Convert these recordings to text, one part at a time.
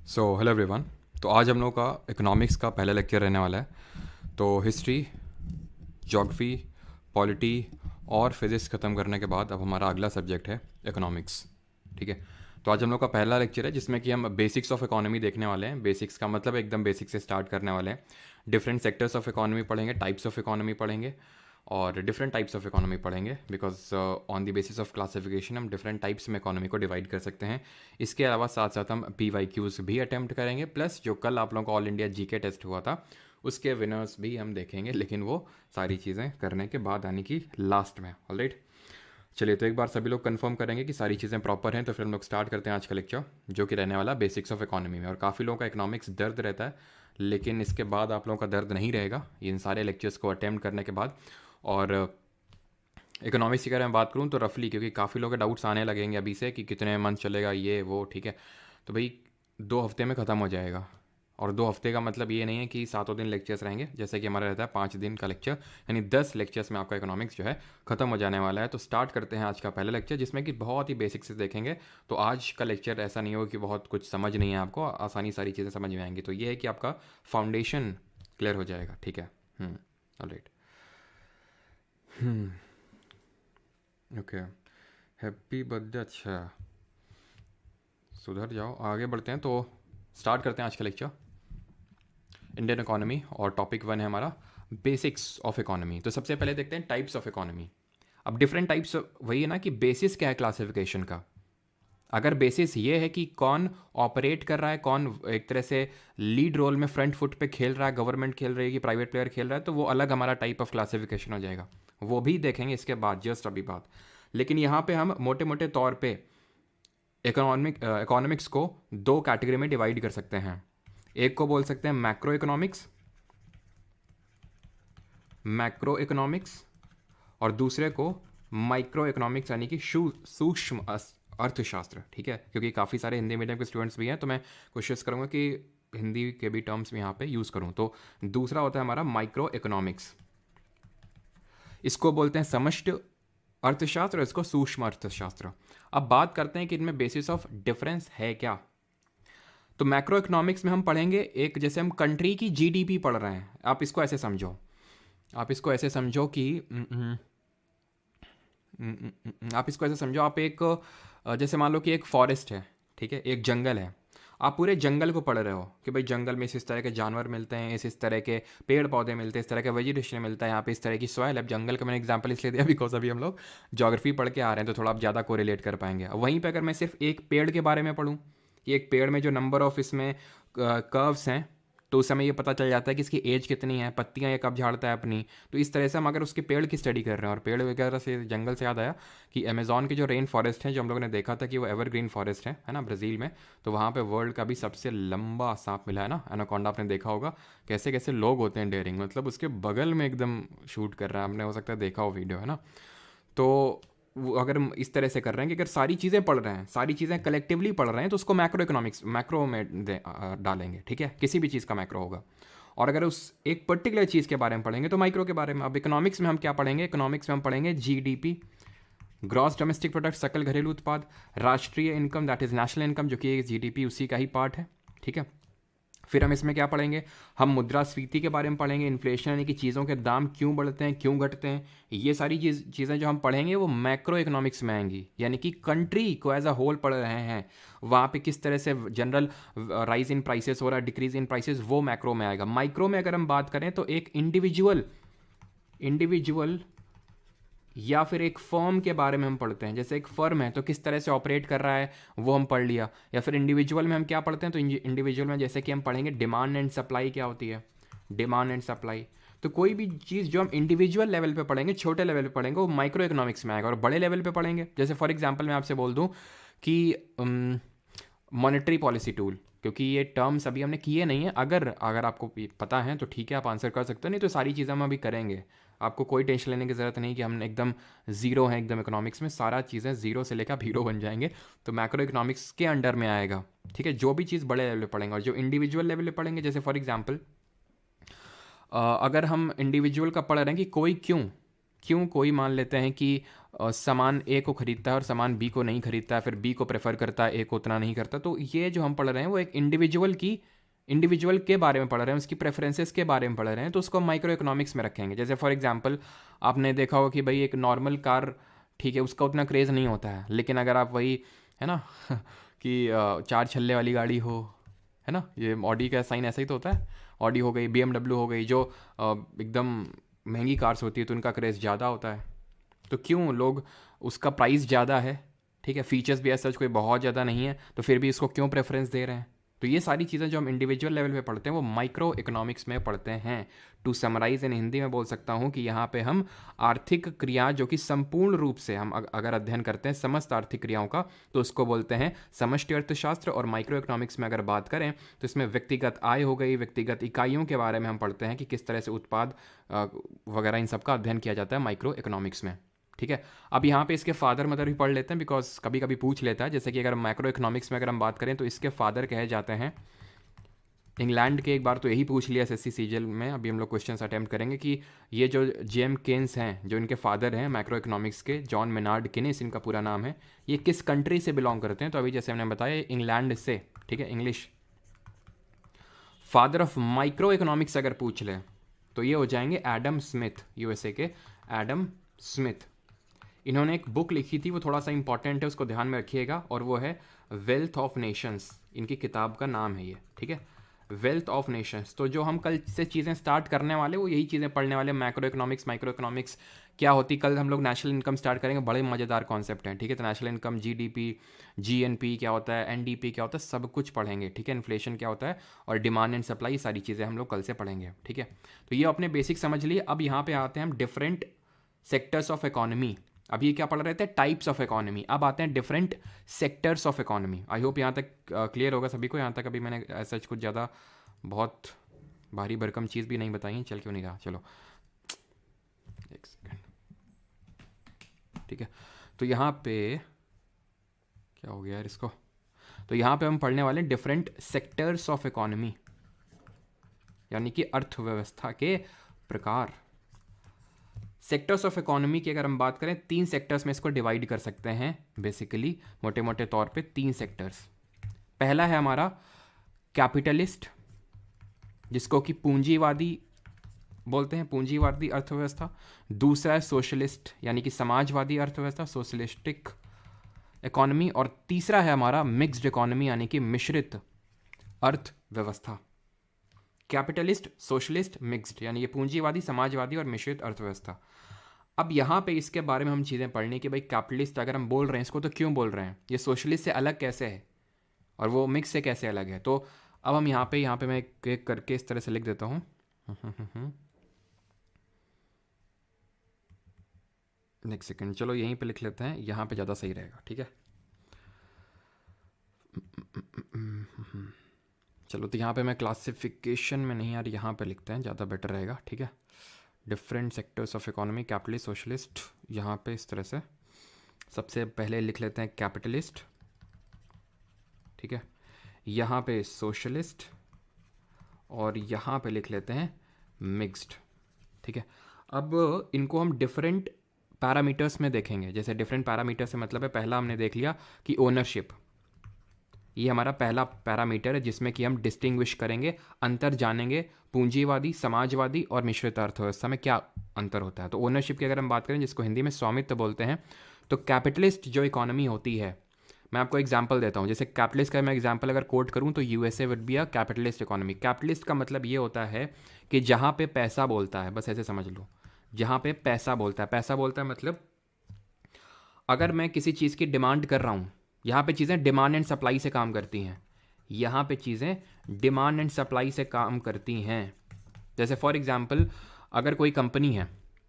Hello everyone. तो आज हम लोग का इकोनॉमिक्स का पहला लेक्चर रहने वाला है। तो हिस्ट्री, ज्योग्राफी, पॉलिटी और फिज़िक्स ख़त्म करने के बाद अब हमारा अगला सब्जेक्ट है इकोनॉमिक्स। ठीक है। तो आज हम लोग का पहला लेक्चर है जिसमें कि हम बेसिक्स ऑफ इकोनॉमी देखने वाले हैं। बेसिक्स का मतलब एकदम बेसिक से स्टार्ट करने वाले हैं। डिफरेंट सेक्टर्स ऑफ इकोनॉमी पढ़ेंगे, टाइप्स ऑफ इकोनॉमी पढ़ेंगे और डिफरेंट टाइप्स ऑफ इकोनॉमी पढ़ेंगे। Because on the basis of classification हम डिफरेंट टाइप्स में इकोनॉमी को डिवाइड कर सकते हैं। इसके अलावा साथ साथ हम PYQs भी अटैम्प्ट करेंगे, प्लस जो कल आप लोगों का ऑल इंडिया GK टेस्ट हुआ था उसके विनर्स भी हम देखेंगे, लेकिन वो सारी चीज़ें करने के बाद आने की लास्ट में। ऑलराइट, चलिए तो एक बार सभी लोग कंफर्म करेंगे कि सारी चीज़ें प्रॉपर हैं, तो फिर हम लोग स्टार्ट करते हैं आज का लेक्चर जो कि रहने वाला बेसिक्स ऑफ इकोनॉमी में। और काफ़ी लोगों का इकोनॉमिक्स दर्द रहता है, लेकिन इसके बाद आप लोगों का दर्द नहीं रहेगा इन सारे लेक्चर्स को अटैम्प्ट करने के बाद। और इकोनॉमिक्स की अगर मैं बात करूँ तो रफली, क्योंकि काफ़ी लोग के डाउट्स आने लगेंगे अभी से कि कितने मंथ चलेगा ये वो, ठीक है। तो भाई 2 हफ्ते में ख़त्म हो जाएगा। और 2 हफ्ते का मतलब ये नहीं है कि 7 दिन लेक्चर्स रहेंगे, जैसे कि हमारा रहता है 5 दिन का लेक्चर, यानी 10 लेक्चर्स में आपका इकोनॉमिक्स जो है ख़त्म हो जाने वाला है। तो स्टार्ट करते हैं आज का पहला लेक्चर जिसमें कि बहुत ही बेसिक से देखेंगे। तो आज का लेक्चर ऐसा नहीं होगा कि बहुत कुछ समझ नहीं है आपको, आसानी सारी चीज़ें समझ में आएंगी। तो ये है कि आपका फाउंडेशन क्लियर हो जाएगा, ठीक है। Alright, okay. हैप्पी बर्थडे, अच्छा सुधर जाओ। आगे बढ़ते हैं, तो स्टार्ट करते हैं आज का लेक्चर इंडियन इकोनॉमी। और टॉपिक 1 है हमारा बेसिक्स ऑफ इकोनॉमी। तो सबसे पहले देखते हैं टाइप्स ऑफ इकोनॉमी। अब डिफरेंट टाइप्स, वही है ना कि बेसिस क्या है क्लासिफिकेशन का। अगर बेसिस ये है कि कौन ऑपरेट कर रहा है, कौन एक तरह से लीड रोल में फ्रंट फुट पे खेल रहा है, गवर्नमेंट खेल रही है कि प्राइवेट प्लेयर खेल रहा है, तो वो अलग हमारा टाइप ऑफ क्लासिफिकेशन हो जाएगा। वो भी देखेंगे इसके बाद, जस्ट अभी बात। लेकिन यहाँ पे हम मोटे मोटे तौर पे इकोनॉमिक्स को 2 कैटेगरी में डिवाइड कर सकते हैं। एक को बोल सकते हैं मैक्रो इकोनॉमिक्स, और दूसरे को माइक्रो इकोनॉमिक्स, यानी कि सूक्ष्म अर्थशास्त्र। ठीक है, क्योंकि काफ़ी सारे हिंदी मीडियम के स्टूडेंट्स भी हैं, तो मैं कोशिश करूँगा कि हिंदी के भी टर्म्स में यहाँ पे यूज़ करूँ। तो दूसरा होता है हमारा माइक्रो इकोनॉमिक्स। इसको बोलते हैं समष्टि अर्थशास्त्र और इसको सूक्ष्म अर्थशास्त्र। अब बात करते हैं कि इनमें बेसिस ऑफ डिफरेंस है क्या। तो मैक्रो इकोनॉमिक्स में हम पढ़ेंगे, एक जैसे हम कंट्री की GDP पढ़ रहे हैं, आप इसको ऐसे समझो, कि आप इसको ऐसे समझो, आप एक जैसे मान लो कि एक फॉरेस्ट है, ठीक है, एक जंगल है। आप पूरे जंगल को पढ़ रहे हो कि भाई जंगल में इस तरह के जानवर मिलते हैं, इस तरह के पेड़ पौधे मिलते हैं, इस तरह का वेजिटेशन मिलता है, यहाँ पे इस तरह की सॉइल है। जंगल का मैंने एग्जांपल इसलिए दिया बिकॉज अभी हम लोग ज्योग्राफी पढ़ के आ रहे हैं, तो थोड़ा आप ज़्यादा को रिलेट कर पाएंगे। वहीं पर अगर मैं सिर्फ एक पेड़ के बारे में पढ़ूँ कि एक पेड़ में जो नंबर ऑफ इसमें कर्व्स हैं, तो उस समय ये पता चल जाता है कि इसकी एज कितनी है, पत्तियां ये कब झाड़ता है अपनी। तो इस तरह से हम अगर उसके पेड़ की स्टडी कर रहे हैं, और पेड़ वगैरह से जंगल से याद आया कि अमेजॉन की जो रेन फॉरेस्ट है, जो हम लोगों ने देखा था कि वो एवरग्रीन फॉरेस्ट है ना, ब्राज़ील में, तो वहाँ पे वर्ल्ड का भी सबसे लंबा सांप मिला है ना, एनाकोंडा। आपने देखा होगा कैसे कैसे लोग होते हैं डेयरिंग, मतलब उसके बगल में एकदम शूट कर रहा है, हमने हो सकता है देखा हो वीडियो, है ना। तो अगर हम इस तरह से कर रहे हैं कि अगर सारी चीज़ें पढ़ रहे हैं, सारी चीज़ें कलेक्टिवली पढ़ रहे हैं, तो उसको मैक्रो में डालेंगे, ठीक है, किसी भी चीज़ का मैक्रो होगा। और अगर उस एक पर्टिकुलर चीज़ के बारे में पढ़ेंगे तो माइक्रो के बारे में। अब इकोनॉमिक्स में हम क्या पढ़ेंगे, इकोनॉमिक्स में हम पढ़ेंगे GDP, ग्रॉस डोमेस्टिक प्रोडक्ट, सकल घरेलू उत्पाद, राष्ट्रीय income that is national income, जो कि GDP उसी का ही पार्ट है, ठीक है। फिर हम इसमें क्या पढ़ेंगे, हम मुद्रास्फीति के बारे में पढ़ेंगे, इन्फ्लेशन यानी कि चीज़ों के दाम क्यों बढ़ते हैं, क्यों घटते हैं। ये सारी चीज़ें जो हम पढ़ेंगे वो मैक्रो इकोनॉमिक्स में आएंगी, यानी कि कंट्री को एज अ होल पढ़ रहे हैं, वहाँ पे किस तरह से जनरल राइज इन प्राइसेस हो रहा है, डिक्रीज इन प्राइसेस, वो मैक्रो में आएगा। माइक्रो में अगर हम बात करें तो एक इंडिविजुअल या फिर एक फर्म के बारे में हम पढ़ते हैं। जैसे एक फर्म है तो किस तरह से ऑपरेट कर रहा है वो हम पढ़ लिया। या फिर इंडिविजुअल में हम क्या पढ़ते हैं, तो इंडिविजुअल में जैसे कि हम पढ़ेंगे डिमांड एंड सप्लाई क्या होती है, डिमांड एंड सप्लाई। तो कोई भी चीज़ जो हम इंडिविजुअल लेवल पे पढ़ेंगे, छोटे लेवल पे पढ़ेंगे, वो माइक्रो इकोनॉमिक्स में आएगा। और बड़े लेवल पे पढ़ेंगे, जैसे फॉर एग्जांपल मैं आपसे बोल दूं कि मॉनेटरी पॉलिसी टूल, क्योंकि ये टर्म्स अभी हमने किए नहीं है, अगर अगर आपको पता है तो ठीक है, आप आंसर कर सकते हो, नहीं तो सारी चीज़ें हम अभी करेंगे। आपको कोई टेंशन लेने की ज़रूरत नहीं कि हम एकदम ज़ीरो हैं एकदम इकोनॉमिक्स में, सारा चीज़ें ज़ीरो से लेकर आप हीरो बन जाएंगे। तो मैक्रो इकोनॉमिक्स के अंडर में आएगा, ठीक है, जो भी चीज़ बड़े लेवल पे पढ़ेंगे। और जो इंडिविजुअल लेवल पे पढ़ेंगे, जैसे फॉर एग्जांपल अगर हम इंडिविजुअल का पढ़ रहे हैं कि कोई क्यों क्यों कोई मान लेते हैं कि सामान ए को खरीदता है और सामान बी को नहीं खरीदता है, फिर बी को प्रेफर करता है, ए को उतना नहीं करता। तो ये जो हम पढ़ रहे हैं वो एक इंडिविजुअल के बारे में पढ़ रहे हैं, उसकी प्रेफरेंसेस के बारे में पढ़ रहे हैं, तो उसको माइक्रो इकोनॉमिक्स में रखेंगे। जैसे फॉर एग्जांपल आपने देखा होगा कि भाई एक नॉर्मल कार, ठीक है, उसका उतना क्रेज़ नहीं होता है, लेकिन अगर आप वही, है ना कि चार छल्ले वाली गाड़ी हो, है ना, ये ऑडी का साइन ऐसा ही तो होता है, ऑडी हो गई, BMW हो गई, जो एकदम महंगी कार्स होती है तो उनका क्रेज़ ज़्यादा होता है। तो क्यों लोग, उसका प्राइस ज़्यादा है, ठीक है, फीचर्स भी ऐसा कोई बहुत ज़्यादा नहीं है, तो फिर भी इसको क्यों प्रेफरेंस दे रहे हैं। तो ये सारी चीज़ें जो हम इंडिविजुअल लेवल पे पढ़ते हैं वो माइक्रो इकोनॉमिक्स में पढ़ते हैं। टू समराइज इन हिंदी में बोल सकता हूँ कि यहाँ पे हम आर्थिक क्रिया जो कि संपूर्ण रूप से हम अगर अध्ययन करते हैं समस्त आर्थिक क्रियाओं का, तो उसको बोलते हैं समष्टि अर्थशास्त्र। और माइक्रो इकोनॉमिक्स में अगर बात करें तो इसमें व्यक्तिगत आय हो गई, व्यक्तिगत इकाइयों के बारे में हम पढ़ते हैं कि किस तरह से उत्पाद वगैरह इन सब का अध्ययन किया जाता है माइक्रो इकोनॉमिक्स में, ठीक है। अब यहाँ पे इसके फादर मदर भी पढ़ लेते हैं, बिकॉज कभी कभी पूछ लेता है। जैसे कि अगर मैक्रो इकोनॉमिक्स में अगर हम बात करें तो इसके फादर कहे जाते हैं इंग्लैंड के। एक बार तो यही पूछ लिया SSC सीजीएल में, अभी हम लोग क्वेश्चंस अटेम्प्ट करेंगे कि ये जो जेम केन्स हैं, जो इनके फादर हैं मैक्रो इकोनॉमिक्स के, जॉन मेनार्ड केनेस इनका पूरा नाम है, ये किस कंट्री से बिलोंग करते हैं। तो अभी जैसे हमने बताया इंग्लैंड से, ठीक है, English. Father of micro economics अगर पूछ ले तो ये हो जाएंगे एडम स्मिथ, USA के एडम स्मिथ। इन्होंने एक बुक लिखी थी, वो थोड़ा सा इंपॉर्टेंट है, उसको ध्यान में रखिएगा, और वो है वेल्थ ऑफ नेशंस, इनकी किताब का नाम है ये, ठीक है, वेल्थ ऑफ नेशंस। तो जो हम कल से चीज़ें स्टार्ट करने वाले वो यही चीज़ें पढ़ने वाले, मैक्रो इकोनॉमिक्स, माइक्रो इकोनॉमिक्स क्या होती। कल हम लोग नेशनल इनकम स्टार्ट करेंगे, बड़े मज़ेदार कॉन्सेप्ट हैं, ठीक है। तो नेशनल इनकम, GDP, GNP क्या होता है, NDP क्या होता है, सब कुछ पढ़ेंगे, ठीक है। इन्फ्लेशन क्या होता है और डिमांड एंड सप्लाई, सारी चीज़ें हम लोग कल से पढ़ेंगे, ठीक है। तो ये अपने बेसिक समझ लिए। अब यहाँ पे आते हैं हम डिफरेंट सेक्टर्स ऑफ इकोनॉमी। अब ये क्या पढ़ रहे थे, टाइप्स ऑफ इकोनॉमी। अब आते हैं different sectors of economy. I hope यहाँ तक क्लियर होगा सभी को। यहाँ तक अभी मैंने ऐसा कुछ ज़्यादा बहुत भारी भरकम चीज़ भी नहीं बताई, चल क्यों नहीं कहा, चलो एक सेकेंड, ठीक है। तो यहाँ पे क्या हो गया यार इसको, तो यहाँ पे हम पढ़ने वाले हैं डिफरेंट सेक्टर्स ऑफ इकोनॉमी, यानी कि अर्थव्यवस्था के प्रकार। सेक्टर्स ऑफ इकोनॉमी की अगर हम बात करें, 3 सेक्टर्स में इसको डिवाइड कर सकते हैं बेसिकली, मोटे मोटे तौर पे 3 सेक्टर्स। पहला है हमारा कैपिटलिस्ट, जिसको कि पूंजीवादी बोलते हैं, पूंजीवादी अर्थव्यवस्था। दूसरा है सोशलिस्ट, यानी कि समाजवादी अर्थव्यवस्था, सोशलिस्टिक इकोनॉमी। और तीसरा है हमारा मिक्स्ड इकोनॉमी, यानी कि मिश्रित अर्थव्यवस्था। कैपिटलिस्ट, सोशलिस्ट, मिक्स्ड, यानी ये पूंजीवादी, समाजवादी और मिश्रित अर्थव्यवस्था। अब यहाँ पे इसके बारे में हम चीज़ें पढ़ने कि भाई कैपिटलिस्ट अगर हम बोल रहे हैं इसको तो क्यों बोल रहे हैं, ये सोशलिस्ट से अलग कैसे है और वो मिक्स से कैसे अलग है। तो अब हम यहाँ पे मैं एक करके इस तरह से लिख देता हूँ। नेक्स्ट सेकंड, चलो यहीं पे लिख लेते हैं, यहाँ पे ज़्यादा सही रहेगा, ठीक है। चलो तो यहाँ पे मैं क्लासिफिकेशन में नहीं यार, यहाँ पे लिखते हैं, ज़्यादा बेटर रहेगा, ठीक है। Different sectors of economy, capitalist, socialist, यहाँ पे इस तरह से सबसे पहले लिख लेते हैं कैपिटलिस्ट, ठीक है। यहाँ पे सोशलिस्ट और यहाँ पे लिख लेते हैं मिक्स्ड, ठीक है। अब इनको हम डिफरेंट पैरामीटर्स में देखेंगे। जैसे डिफरेंट पैरामीटर से मतलब है, पहला हमने देख लिया कि ओनरशिप, ये हमारा पहला पैरामीटर है जिसमें कि हम डिस्टिंग्विश करेंगे, अंतर जानेंगे पूंजीवादी, समाजवादी और मिश्रित अर्थव्यवस्था में क्या अंतर होता है। तो ओनरशिप की अगर हम बात करें, जिसको हिंदी में स्वामित्व बोलते हैं, तो कैपिटलिस्ट जो इकोनॉमी होती है, मैं आपको एग्जांपल देता हूँ। जैसे कैपिटलिस्ट का मैं एग्जांपल अगर कोट करूँ तो USA would be a capitalist economy. Capitalist का मतलब ये होता है कि जहाँ पे पैसा बोलता है, बस ऐसे समझ लो, जहाँ पे पैसा बोलता है। पैसा बोलता है मतलब अगर मैं किसी चीज़ की डिमांड कर रहा हूँ, यहाँ पे चीज़ें डिमांड एंड सप्लाई से काम करती हैं, यहाँ पे चीज़ें डिमांड एंड सप्लाई से काम करती हैं। जैसे फॉर एग्जांपल अगर कोई कंपनी है,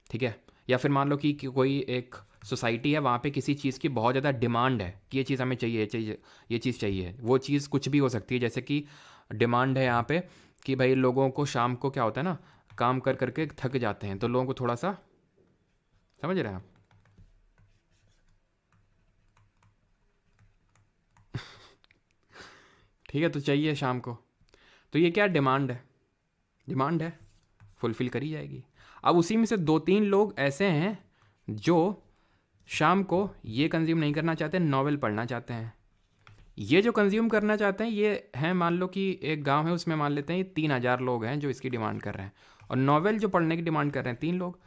ठीक है, या फिर मान लो कि कोई एक सोसाइटी है, वहाँ पे किसी चीज़ की बहुत ज़्यादा डिमांड है कि ये चीज़ हमें चाहिए चाहिए, ये चीज़ चाहिए। वो चीज़ कुछ भी हो सकती है, जैसे कि डिमांड है यहाँ पे कि भाई लोगों को शाम को क्या होता है ना, काम कर करके थक जाते हैं, तो लोगों को थोड़ा सा, समझ रहे हैं आप, ठीक है, तो चाहिए शाम को, तो ये क्या डिमांड है, डिमांड है, फुलफिल करी जाएगी। अब उसी में से 2-3 लोग ऐसे हैं जो शाम को ये कंज्यूम नहीं करना चाहते, नॉवेल पढ़ना चाहते हैं। ये जो कंज्यूम करना चाहते हैं ये हैं, मान लो कि एक गांव है, उसमें मान लेते हैं ये 3,000 लोग हैं जो इसकी डिमांड कर रहे हैं, और नॉवेल जो पढ़ने की डिमांड कर रहे हैं 3 लोग।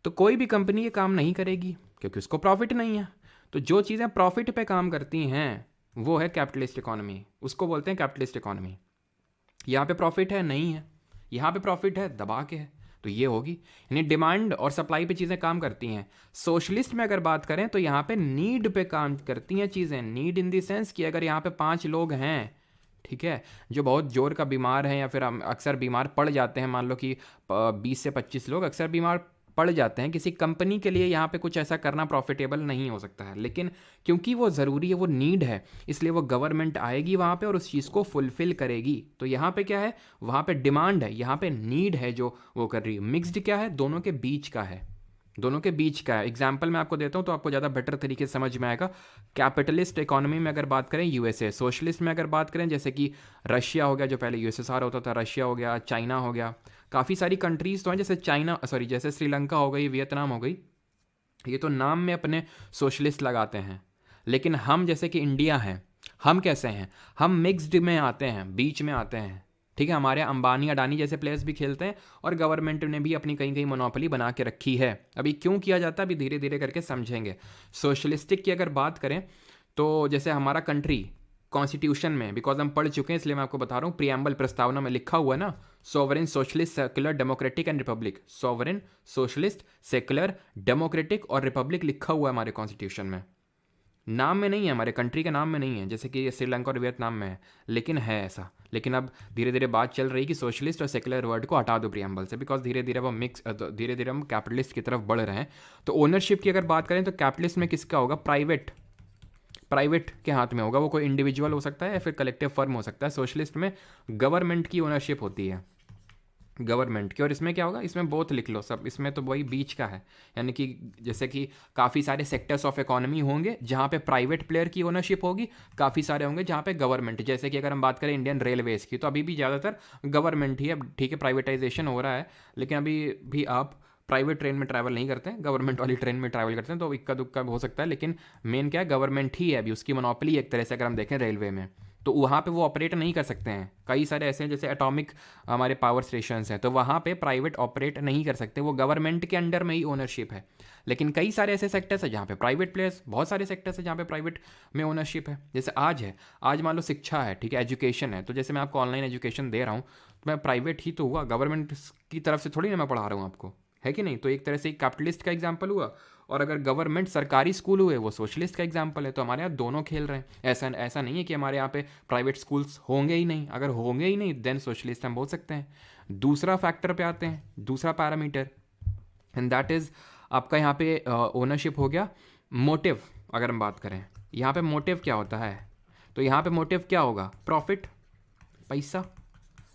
तो कोई भी कंपनी ये काम नहीं करेगी क्योंकि उसको प्रॉफिट नहीं है। तो जो चीज़ें प्रॉफिट पे काम करती हैं वो है कैपिटलिस्ट इकोनॉमी, उसको बोलते हैं कैपिटलिस्ट इकोनॉमी। यहाँ पे प्रॉफिट है नहीं है, यहाँ पे प्रॉफिट है दबा के है, तो ये होगी। यानी डिमांड और सप्लाई पे चीज़ें काम करती हैं। सोशलिस्ट में अगर बात करें तो यहाँ पे नीड पे काम करती हैं चीज़ें। नीड इन द सेंस कि अगर यहाँ पे 5 लोग हैं, ठीक है, जो बहुत जोर का बीमार हैं या फिर अक्सर बीमार पड़ जाते हैं, मान लो कि 20 से 25 लोग अक्सर बीमार पड़ जाते हैं, किसी कंपनी के लिए यहाँ पे कुछ ऐसा करना प्रॉफिटेबल नहीं हो सकता है, लेकिन क्योंकि वो ज़रूरी है, वो नीड है, इसलिए वो गवर्नमेंट आएगी वहाँ पे और उस चीज़ को फुलफ़िल करेगी। तो यहाँ पे क्या है, वहाँ पे डिमांड है, यहाँ पे नीड है जो वो कर रही है। मिक्स्ड क्या है, दोनों के बीच का है, दोनों के बीच का है। एग्जाम्पल मैं आपको देता हूँ तो आपको ज़्यादा बेटर तरीके से समझ में आएगा। कैपिटलिस्ट इकोनॉमी में अगर बात करें यूएसए, सोशलिस्ट में अगर बात करें जैसे कि रशिया हो गया, जो पहले यूएसएसआर होता था, रशिया हो गया, चाइना हो गया, काफ़ी सारी कंट्रीज़ तो हैं, जैसे जैसे श्रीलंका हो गई, वियतनाम हो गई, ये तो नाम में अपने सोशलिस्ट लगाते हैं। लेकिन हम जैसे कि इंडिया हैं, हम कैसे हैं, हम मिक्स्ड में आते हैं, बीच में आते हैं, ठीक है। हमारे अंबानी अडानी जैसे प्लेयर्स भी खेलते हैं और गवर्नमेंट ने भी अपनी कहीं कहीं मोनोपोली बना के रखी है। अभी क्यों किया जाता है, अभी धीरे धीरे करके समझेंगे। सोशलिस्टिक की अगर बात करें तो जैसे हमारा कंट्री कॉन्स्टिट्यूशन में, बिकॉज हम पढ़ चुके हैं इसलिए मैं आपको बता रहा हूँ, प्रियम्बल प्रस्तावना में लिखा हुआ है ना, sovereign socialist secular democratic and Republic. Sovereign socialist secular democratic और रिपब्लिक लिखा हुआ है हमारे कॉन्स्टिट्यूशन में। नाम में नहीं है, हमारे कंट्री के नाम में नहीं है, जैसे कि श्रीलंका और वियतनाम में है, लेकिन है ऐसा। लेकिन अब धीरे धीरे बात चल रही कि सोशलिस्ट और सेकुलर वर्ड को हटा दो प्रियम्बल से, बिकॉज धीरे धीरे वो धीरे धीरे हम कैपिटलिस्ट की तरफ बढ़ रहे हैं। तो ओनरशिप की अगर बात करें तो कैपिटलिस्ट में किसका होगा, प्राइवेट के हाथ में होगा, वो कोई इंडिविजुअल हो सकता है या फिर कलेक्टिव फर्म हो सकता है। सोशलिस्ट में गवर्नमेंट की ओनरशिप होती है, गवर्नमेंट की। और इसमें क्या होगा, इसमें बोथ लिख लो सब, इसमें तो वही बीच का है। यानी कि जैसे कि काफ़ी सारे सेक्टर्स ऑफ इकोनॉमी होंगे जहाँ पे प्राइवेट प्लेयर की ओनरशिप होगी, काफ़ी सारे होंगे जहाँ पे गवर्नमेंट। जैसे कि अगर हम बात करें इंडियन रेलवेज़ की, तो अभी भी ज़्यादातर गवर्नमेंट ही है, ठीक है, प्राइवेटाइजेशन हो रहा है, लेकिन अभी भी आप प्राइवेट ट्रेन में ट्रैवल नहीं करते हैं, गवर्नमेंट वाली ट्रेन में ट्रैवल करते हैं, तो इक्का दुक्का हो सकता है, लेकिन मेन क्या है, गवर्नमेंट ही है अभी, उसकी मोनोपोली एक तरह से अगर हम देखें रेलवे में, तो वहाँ पे वो ऑपरेट नहीं कर सकते हैं। कई सारे ऐसे हैं जैसे एटॉमिक हमारे पावर स्टेशंस हैं, तो वहाँ पे प्राइवेट ऑपरेट नहीं कर सकते, वो गवर्नमेंट के अंडर में ही ओनरशिप है। लेकिन कई सारे ऐसे सेक्टर्स हैं जहाँ पे प्राइवेट प्लेयर्स, बहुत सारे सेक्टर्स हैं जहाँ पे प्राइवेट में ओनरशिप है। जैसे आज मान लो शिक्षा है, ठीक है, एजुकेशन है, तो जैसे मैं आपको ऑनलाइन एजुकेशन दे रहा हूँ, तो मैं प्राइवेट ही तो हुआ, गवर्नमेंट की तरफ से थोड़ी ना मैं पढ़ा रहा हूँ आपको, है कि नहीं। तो एक तरह से कैपिटलिस्ट का एग्जाम्पल हुआ, और अगर गवर्नमेंट सरकारी स्कूल हुए वो सोशलिस्ट का एग्जाम्पल है। तो हमारे यहाँ दोनों खेल रहे हैं। ऐसा नहीं है कि हमारे यहाँ पे प्राइवेट स्कूल्स होंगे ही नहीं, अगर होंगे ही नहीं देन सोशलिस्ट हम बोल सकते हैं। दूसरा फैक्टर पे आते हैं, दूसरा पैरामीटर, एंड दैट इज़ आपका यहाँ पे ओनरशिप हो गया। मोटिव अगर हम बात करें, यहाँ पे मोटिव क्या होता है, तो यहाँ पे मोटिव क्या होगा, प्रॉफिट, पैसा।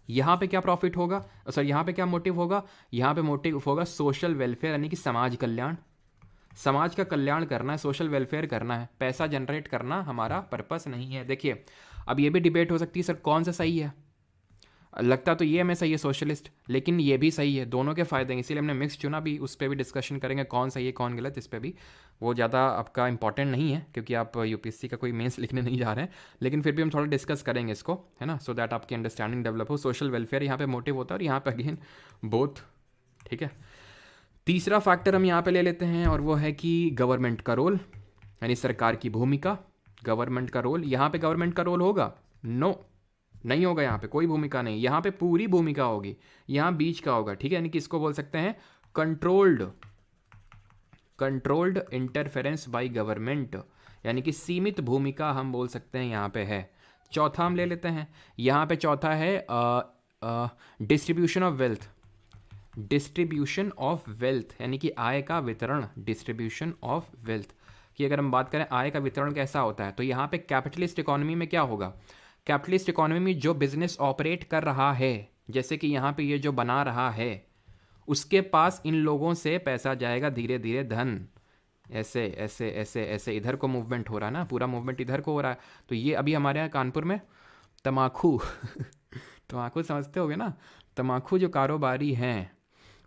यहाँ पे क्या प्रॉफिट होगा, सर यहाँ पे क्या मोटिव होगा, यहाँ पे मोटिव होगा सोशल वेलफेयर, यानी कि समाज कल्याण। समाज का कल्याण करना है, सोशल वेलफेयर करना है, पैसा जनरेट करना हमारा पर्पस नहीं है। देखिए अब ये भी डिबेट हो सकती है सर कौन सा सही है, लगता तो ये हमें सही है सोशलिस्ट, लेकिन ये भी सही है, दोनों के फायदे हैं, इसीलिए हमने मिक्स चुना भी। उस पर भी डिस्कशन करेंगे कौन सही है कौन गलत, इस पर भी वो ज़्यादा आपका इंपॉर्टेंट नहीं है क्योंकि आप यूपीएससी का कोई मेंस लिखने नहीं जा रहे हैं, लेकिन फिर भी हम थोड़ा डिस्कस करेंगे इसको, है ना, सो दैट आपकी अंडरस्टैंडिंग डेवलप हो। सोशल वेलफेयर यहाँ पे मोटिव होता है और यहाँ पे अगेन बोथ, ठीक है। तीसरा फैक्टर हम यहाँ पे ले लेते हैं और वो है कि गवर्नमेंट का रोल, यानी सरकार की भूमिका। गवर्नमेंट का रोल, यहाँ पे गवर्नमेंट का रोल होगा, नो नहीं होगा, यहाँ पे कोई भूमिका नहीं, यहाँ पे पूरी भूमिका होगी, यहाँ बीच का होगा, ठीक है। यानी कि इसको बोल सकते हैं कंट्रोल्ड इंटरफेरेंस बाय गवर्नमेंट, यानी कि सीमित भूमिका हम बोल सकते हैं यहाँ पे है। चौथा हम ले लेते हैं, यहाँ पे चौथा है डिस्ट्रीब्यूशन ऑफ वेल्थ, यानी कि आय का वितरण, डिस्ट्रीब्यूशन ऑफ वेल्थ की अगर हम बात करें, आय का वितरण कैसा होता है, तो यहाँ पे कैपिटलिस्ट इकोनॉमी में क्या होगा, कैपिटलिस्ट इकोनॉमी में जो बिजनेस ऑपरेट कर रहा है, जैसे कि यहाँ पे ये जो बना रहा है, उसके पास इन लोगों से पैसा जाएगा, धीरे धीरे धन ऐसे ऐसे ऐसे ऐसे इधर को मूवमेंट हो रहा है ना, पूरा मूवमेंट इधर को हो रहा है। तो ये अभी हमारे यहाँ कानपुर में तम्बाकू तम्बाकू समझते होगे ना, तम्बाकू जो कारोबारी हैं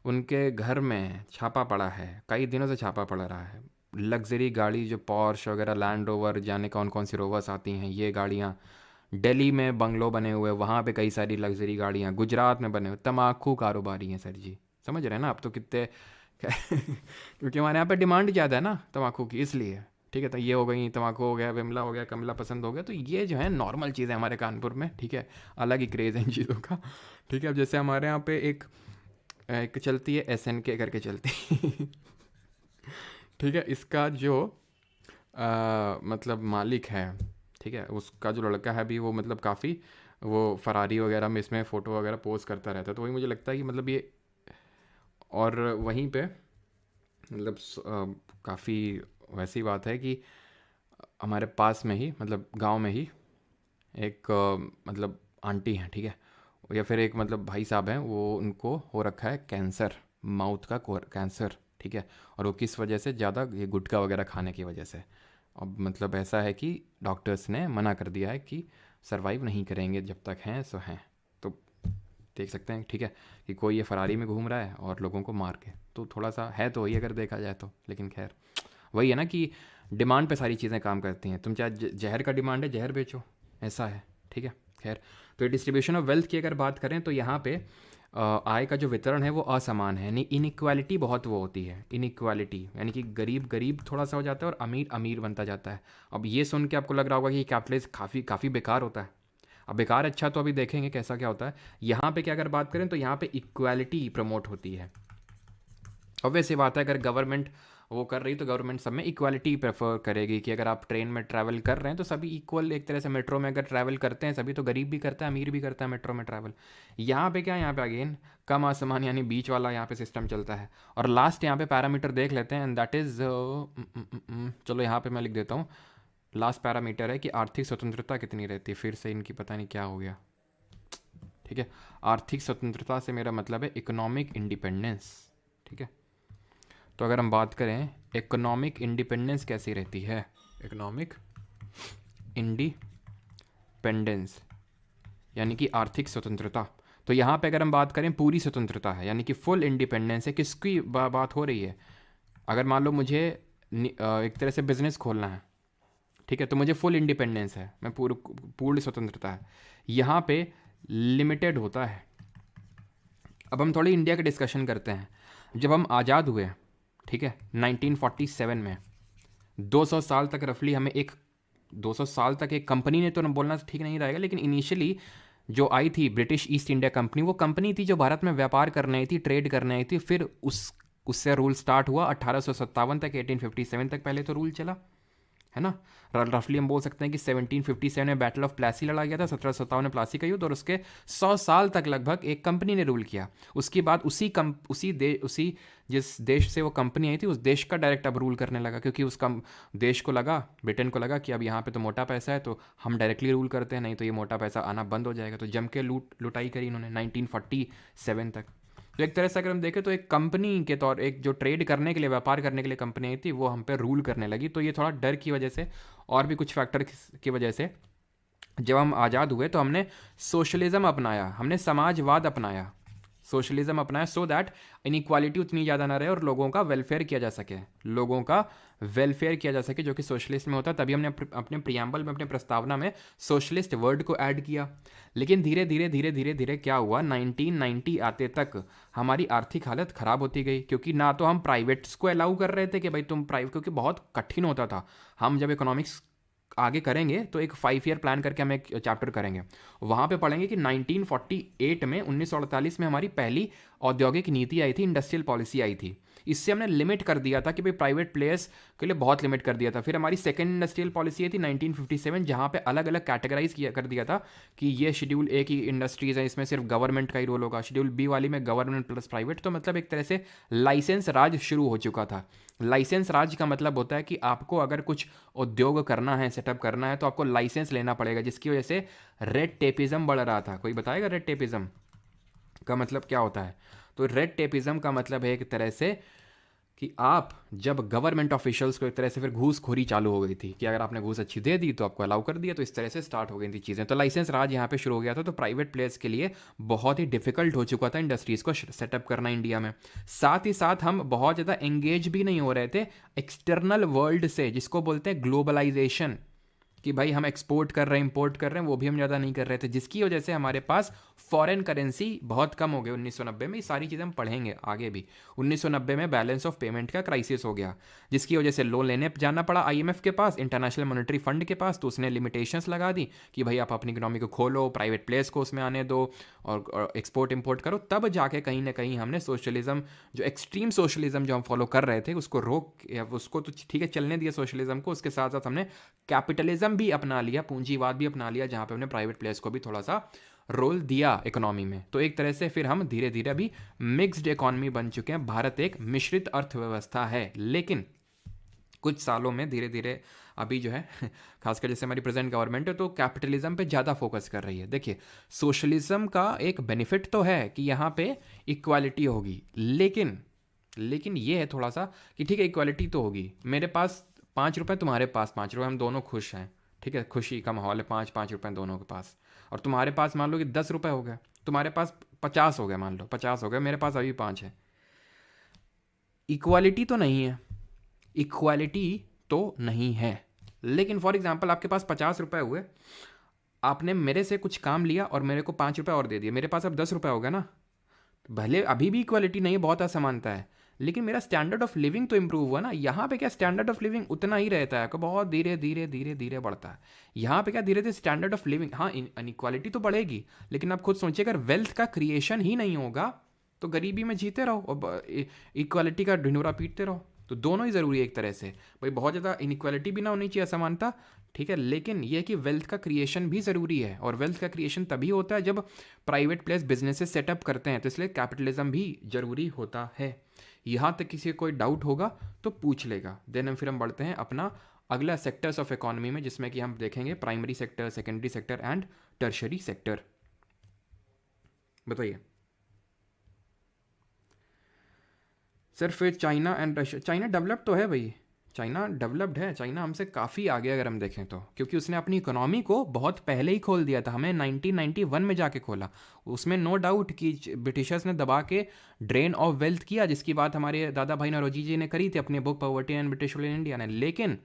उनके घर में छापा पड़ा है, कई दिनों से छापा पड़ रहा है। लग्जरी गाड़ी जो पॉर्श वगैरह, लैंड रोवर, जाने कौन कौन सी रोवर्स आती हैं, ये गाड़ियाँ। दिल्ली में बंगलो बने हुए, वहाँ पे कई सारी लग्जरी गाड़ियाँ, गुजरात में बने हुए तम्बाकू कारोबारी हैं सर जी। समझ रहे हैं ना आप तो कितने क्योंकि हमारे यहाँ पे डिमांड ज़्यादा है ना तम्बाकू की, इसलिए। ठीक है, तो ये हो गई, तम्बाकू हो गया, विमला हो गया, कमला पसंद हो गया, तो ये जो है नॉर्मल चीज़ें हमारे कानपुर में। ठीक है, अलग ही क्रेज़ है इन चीज़ों का। ठीक है, अब जैसे हमारे यहाँ पे एक एक चलती है SNK करके चलती ठीक है, इसका जो मतलब मालिक है, ठीक है, उसका जो लड़का है भी, वो मतलब काफ़ी वो फरारी वगैरह में इसमें फ़ोटो वगैरह पोस्ट करता रहता है, तो वही मुझे लगता है कि मतलब ये। और वहीं पे मतलब काफ़ी वैसी बात है कि हमारे पास में ही, मतलब गांव में ही एक मतलब आंटी हैं, ठीक है, या फिर एक मतलब भाई साहब हैं, वो उनको हो रखा है कैंसर, माउथ का कैंसर। ठीक है, और वो किस वजह से, ज़्यादा ये गुटखा वगैरह खाने की वजह से। अब मतलब ऐसा है कि डॉक्टर्स ने मना कर दिया है कि सरवाइव नहीं करेंगे, जब तक हैं सो हैं। तो देख सकते हैं, ठीक है, कि कोई ये फरारी में घूम रहा है और लोगों को मार के, तो थोड़ा सा है तो वही अगर देखा जाए तो। लेकिन खैर वही है ना कि डिमांड पे सारी चीज़ें काम करती हैं। तुम चाहे जहर का डिमांड है, जहर बेचो, ऐसा है। ठीक है, खैर। तो डिस्ट्रीब्यूशन ऑफ वेल्थ की अगर बात करें तो यहाँ पे आय का जो वितरण है वो असमान है, यानी इनइक्वालिटी बहुत वो होती है। इनइक्वालिटी यानी कि गरीब गरीब थोड़ा सा हो जाता है और अमीर अमीर बनता जाता है। अब ये सुन के आपको लग रहा होगा कि कैपिटलिज्म काफ़ी काफ़ी बेकार होता है। अब बेकार अच्छा, तो अभी देखेंगे कैसा क्या होता है। यहाँ पे क्या अगर बात करें तो यहाँ पे इक्वालिटी प्रमोट होती है। ऑब्वियस सी बात है, अगर गवर्नमेंट वो कर रही तो गवर्नमेंट सब में इक्वालिटी प्रेफर करेगी कि अगर आप ट्रेन में ट्रैवल कर रहे हैं तो सभी इक्वल एक तरह से। मेट्रो में अगर ट्रैवल करते हैं सभी, तो गरीब भी करता है अमीर भी करता है मेट्रो में ट्रैवल। यहाँ पे क्या है, यहाँ पे अगेन कम आसमान यानी बीच वाला यहाँ पे सिस्टम चलता है। और लास्ट यहाँ पे पैरामीटर देख लेते हैं, एंड दैट इज़ चलो यहाँ पे मैं लिख देता हूँ। लास्ट पैरामीटर है कि आर्थिक स्वतंत्रता कितनी रहती है। फिर से इनकी पता नहीं क्या हो गया। ठीक है, आर्थिक स्वतंत्रता से मेरा मतलब है इकोनॉमिक इंडिपेंडेंस। ठीक है, तो अगर हम बात करें इकोनॉमिक इंडिपेंडेंस कैसी रहती है, इकोनॉमिक इंडिपेंडेंस यानी कि आर्थिक स्वतंत्रता, तो यहाँ पे अगर हम बात करें पूरी स्वतंत्रता है, यानी कि फुल इंडिपेंडेंस है। किसकी बात हो रही है? अगर मान लो मुझे एक तरह से बिजनेस खोलना है, ठीक है, तो मुझे फुल इंडिपेंडेंस है, मैं पूर्ण स्वतंत्रता है। यहाँ पे लिमिटेड होता है। अब हम थोड़ी इंडिया का डिस्कशन करते हैं। जब हम आज़ाद हुए, ठीक है, 1947 में, 200 साल तक रफली हमें एक 200 साल तक एक कंपनी ने, तो बोलना ठीक नहीं रहेगा, लेकिन इनिशियली जो आई थी ब्रिटिश ईस्ट इंडिया कंपनी, वो कंपनी थी जो भारत में व्यापार करने आई थी, ट्रेड करने आई थी। फिर उससे रूल स्टार्ट हुआ 1857 तक, 1857 तक पहले तो रूल चला, है ना। रफली हम बोल सकते हैं कि 1757 में बैटल ऑफ प्लासी लड़ा गया था, 1757 में प्लासी का युद्ध, और उसके 100 साल तक लगभग एक कंपनी ने रूल किया। उसके बाद उसी जिस देश से वो कंपनी आई थी, उस देश का डायरेक्ट अब रूल करने लगा, क्योंकि उस देश को लगा, ब्रिटेन को लगा कि अब यहाँ पे तो मोटा पैसा है, तो हम डायरेक्टली रूल करते हैं, नहीं तो ये मोटा पैसा आना बंद हो जाएगा। तो जम के लुटाई करी इन्होंने 1947 तक। तो एक तरह से अगर हम देखें तो एक कंपनी के तौर, एक जो ट्रेड करने के लिए, व्यापार करने के लिए कंपनी आई थी, वो हम पे रूल करने लगी। तो ये थोड़ा डर की वजह से और भी कुछ फैक्टर की वजह से जब हम आज़ाद हुए तो हमने सोशलिज्म अपनाया, हमने समाजवाद अपनाया, सोशलिज्म अपनाया, सो दैट इनइक्वालिटी उतनी ज़्यादा ना रहे और लोगों का वेलफेयर किया जा सके, लोगों का वेलफेयर किया जा सके, जो कि सोशलिस्ट में होता है। तभी हमने अपने प्रियम्बल में, अपने प्रस्तावना में सोशलिस्ट वर्ड को ऐड किया। लेकिन धीरे धीरे धीरे धीरे धीरे क्या हुआ, 1990 आते तक हमारी आर्थिक हालत ख़राब होती गई, क्योंकि ना तो हम प्राइवेट्स को अलाउ कर रहे थे कि भाई तुम प्राइवेट, क्योंकि बहुत कठिन होता था। हम जब इकोनॉमिक्स आगे करेंगे तो एक 5 ईयर प्लान करके हम एक चैप्टर करेंगे, वहाँ पे पढ़ेंगे कि 1948 में, 1948 में हमारी पहली औद्योगिक नीति आई थी, इंडस्ट्रियल पॉलिसी आई थी। इससे हमने लिमिट कर दिया था कि भाई प्राइवेट प्लेयर्स के लिए बहुत लिमिट कर दिया था। फिर हमारी सेकंड इंडस्ट्रियल पॉलिसी आई थी 1957, जहाँ पे अलग अलग कैटेगराइज किया कर दिया था कि ये शेड्यूल ए की इंडस्ट्रीज़ है, इसमें सिर्फ गवर्नमेंट का ही रोल होगा। शेड्यूल बी वाली में गवर्नमेंट प्लस प्राइवेट। तो मतलब एक तरह से लाइसेंस राज शुरू हो चुका था। लाइसेंस राज का मतलब होता है कि आपको अगर कुछ उद्योग करना है, सेटअप करना है, तो आपको लाइसेंस लेना पड़ेगा, जिसकी वजह से रेड टेपिज्म बढ़ रहा था। कोई बताएगा रेड टेपिज्म का मतलब क्या होता है? तो रेड टेपिज्म का मतलब है एक तरह से कि आप जब गवर्नमेंट ऑफिशियल्स को एक तरह से फिर घूसखोरी चालू हो गई थी कि अगर आपने घूस अच्छी दे दी तो आपको अलाउ कर दिया, तो इस तरह से स्टार्ट हो गई थी चीज़ें। तो लाइसेंस राज यहाँ पे शुरू हो गया था। तो प्राइवेट प्लेयर्स के लिए बहुत ही डिफिकल्ट हो चुका था इंडस्ट्रीज़ को सेटअप करना इंडिया में। साथ ही साथ हम बहुत ज़्यादा एंगेज भी नहीं हो रहे थे एक्सटर्नल वर्ल्ड से, जिसको बोलते हैं ग्लोबलाइजेशन, कि भाई हम एक्सपोर्ट कर रहे हैं, इंपोर्ट कर रहे हैं, वो भी हम ज़्यादा नहीं कर रहे थे, जिसकी वजह से हमारे पास फॉरेन करेंसी बहुत कम हो गई 1990 में। ये सारी चीज़ें हम पढ़ेंगे आगे भी। 1990 में बैलेंस ऑफ पेमेंट का क्राइसिस हो गया, जिसकी वजह से लोन लेने जाना पड़ा आईएमएफ के पास, इंटरनेशनल मॉनेटरी फंड के पास। तो उसने लिमिटेशंस लगा दी कि भाई आप अपनी इकोनॉमी को खोलो, प्राइवेट प्लेयर्स को उसमें आने दो और एक्सपोर्ट इंपोर्ट करो। तब जाके कहीं ना कहीं हमने सोशलिज्म, जो एक्सट्रीम सोशलिज्म जो हम फॉलो कर रहे थे, उसको उसको तो ठीक है चलने दिया सोशलिज्म को, उसके साथ साथ हमने कैपिटलिज्म भी अपना लिया, पूंजीवाद भी अपना लिया, जहाँ पे हमने प्राइवेट प्लेयर्स को भी थोड़ा सा रोल दिया इकोनॉमी में। तो एक तरह से फिर हम धीरे धीरे अभी मिक्स्ड इकोनॉमी बन चुके हैं। भारत एक मिश्रित अर्थव्यवस्था है, लेकिन कुछ सालों में धीरे धीरे अभी जो है खासकर जैसे हमारी प्रेजेंट गवर्नमेंट है तो कैपिटलिज्म पे ज़्यादा फोकस कर रही है। देखिए, सोशलिज्म का एक बेनिफिट तो है कि यहाँ पे इक्वालिटी होगी, लेकिन ये है थोड़ा सा कि ठीक है इक्वालिटी तो होगी, मेरे पास 5 रुपये, तुम्हारे पास 5 रुपये, हम दोनों खुश हैं, ठीक है, खुशी का माहौल है, 5-5 रुपये दोनों के पास। और तुम्हारे पास मान लो कि 10 रुपये हो गए, तुम्हारे पास 50 हो गए, मान लो 50 हो गए, मेरे पास अभी 5 है। इक्वालिटी तो नहीं है, इक्वालिटी तो नहीं है। लेकिन फॉर एग्जाम्पल आपके पास 50 रुपये हुए, आपने मेरे से कुछ काम लिया और मेरे को 5 रुपये और दे दिए, मेरे पास अब 10 रुपये हो गए ना। भले अभी भी इक्वालिटी नहीं है, बहुत असमानता है, लेकिन मेरा स्टैंडर्ड ऑफ लिविंग तो इंप्रूव हुआ ना। यहाँ पे क्या स्टैंडर्ड ऑफ लिविंग उतना ही रहता है, बहुत धीरे धीरे धीरे धीरे बढ़ता है। यहाँ पे क्या धीरे धीरे स्टैंडर्ड ऑफ लिविंग, हाँ इनइक्वालिटी तो बढ़ेगी, लेकिन आप खुद सोचिए अगर वेल्थ का क्रिएशन ही नहीं होगा तो गरीबी में जीते रहो और इक्वालिटी का ढिंढोरा पीटते रहो। तो दोनों ही ज़रूरी है एक तरह से, भाई बहुत ज़्यादा इनइक्वालिटी भी ना होनी चाहिए, असमानता, ठीक है, लेकिन यह कि वेल्थ का क्रिएशन भी ज़रूरी है। और वेल्थ का क्रिएशन तभी होता है जब प्राइवेट प्लेयर्स बिजनेसेस सेटअप करते हैं, तो इसलिए कैपिटलिज्म भी ज़रूरी होता है। यहाँ तक किसी को कोई डाउट होगा तो पूछ लेगा। देन फिर हम बढ़ते हैं अपना अगला सेक्टर्स ऑफ इकोनॉमी में, जिसमें कि हम देखेंगे primary sector, secondary sector and tertiary sector. बताइए सर, फिर China and Russia. China developed तो है भाई, चाइना डेवलप्ड है, चाइना हमसे काफ़ी आगे अगर हम देखें तो, क्योंकि उसने अपनी इकोनॉमी को बहुत पहले ही खोल दिया था, हमें 1991 में जाके खोला। उसमें नो डाउट कि ब्रिटिशर्स ने दबा के ड्रेन ऑफ वेल्थ किया, जिसकी बात हमारे दादा भाई नौरोजी जी ने करी थी अपने book poverty and British rule in India ने। लेकिन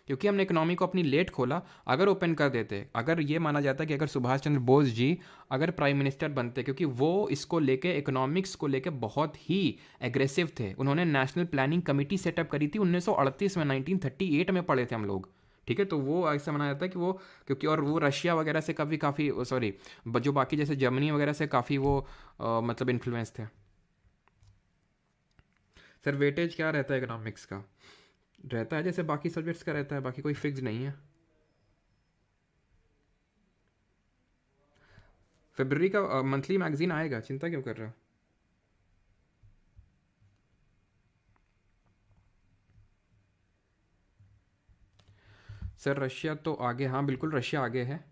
क्योंकि हमने इकोनॉमी को अपनी लेट खोला, अगर ओपन कर देते, अगर ये माना जाता कि अगर सुभाष चंद्र बोस जी अगर प्राइम मिनिस्टर बनते, क्योंकि वो इसको लेके इकोनॉमिक्स को लेके बहुत ही एग्रेसिव थे, उन्होंने नेशनल प्लानिंग कमेटी सेटअप करी थी 1938 में, 1938 में पढ़े थे हम लोग, ठीक है। तो वो ऐसा माना जाता है कि वो, क्योंकि और वो रशिया वगैरह से काफ़ी सॉरी जो बाकी जैसे जर्मनी वगैरह से काफ़ी वो मतलब इन्फ्लुएंस थे। सर वेटेज क्या रहता है इकोनॉमिक्स का? रहता है जैसे बाकी सब्जेक्ट्स का रहता है, बाकी कोई फिक्स नहीं है। फरवरी का मंथली मैगजीन आएगा, चिंता क्यों कर रहे हो? सर रशिया तो आगे, हाँ बिल्कुल रशिया आगे है।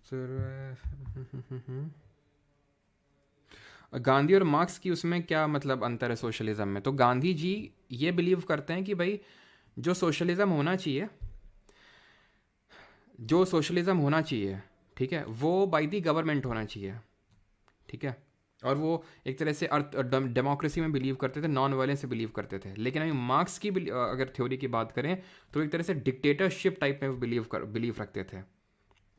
सर गांधी और मार्क्स की उसमें क्या मतलब अंतर है सोशलिज्म में? तो गांधी जी ये बिलीव करते हैं कि भाई जो सोशलिज्म होना चाहिए, जो सोशलिज्म होना चाहिए, ठीक है, वो बाय दी गवर्नमेंट होना चाहिए, ठीक है। और वो एक तरह से अर्थ डेमोक्रेसी में बिलीव करते थे, नॉन वायलेंस से बिलीव करते थे। लेकिन अभी मार्क्स की अगर थ्योरी की बात करें तो एक तरह से डिक्टेटरशिप टाइप में बिलीव रखते थे।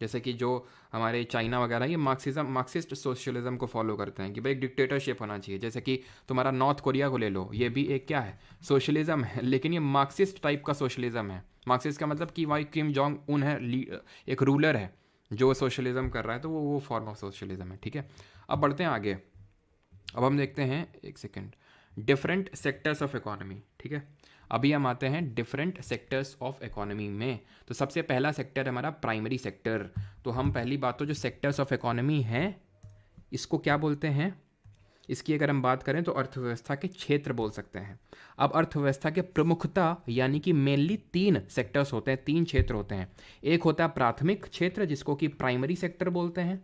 जैसे कि जो हमारे चाइना वगैरह, ये मार्क्सिस्ट सोशलिज्म को फॉलो करते हैं कि भाई एक डिक्टेटरशिप होना चाहिए। जैसे कि तुम्हारा नॉर्थ कोरिया को ले लो, ये भी एक क्या है, सोशलिज्म है, लेकिन ये मार्क्सिस्ट टाइप का सोशलिज्म है। मार्क्सिस्ट का मतलब कि भाई किम जोंग उन है, एक रूलर है जो सोशलिज्म कर रहा है, तो वो फॉर्म ऑफ सोशलिज्म है, ठीक है। अब बढ़ते हैं आगे। अब हम देखते हैं, एक second, different sectors of economy, ठीक है। अभी हम आते हैं डिफरेंट सेक्टर्स ऑफ इकोनॉमी में। तो सबसे पहला सेक्टर है हमारा प्राइमरी सेक्टर। तो हम पहली बात तो जो सेक्टर्स ऑफ इकोनॉमी हैं इसको क्या बोलते हैं, इसकी अगर हम बात करें तो अर्थव्यवस्था के क्षेत्र बोल सकते हैं। अब अर्थव्यवस्था के प्रमुखता यानी कि मेनली 3 सेक्टर्स होते हैं, 3 क्षेत्र होते हैं। एक होता है प्राथमिक क्षेत्र जिसको कि प्राइमरी सेक्टर बोलते हैं,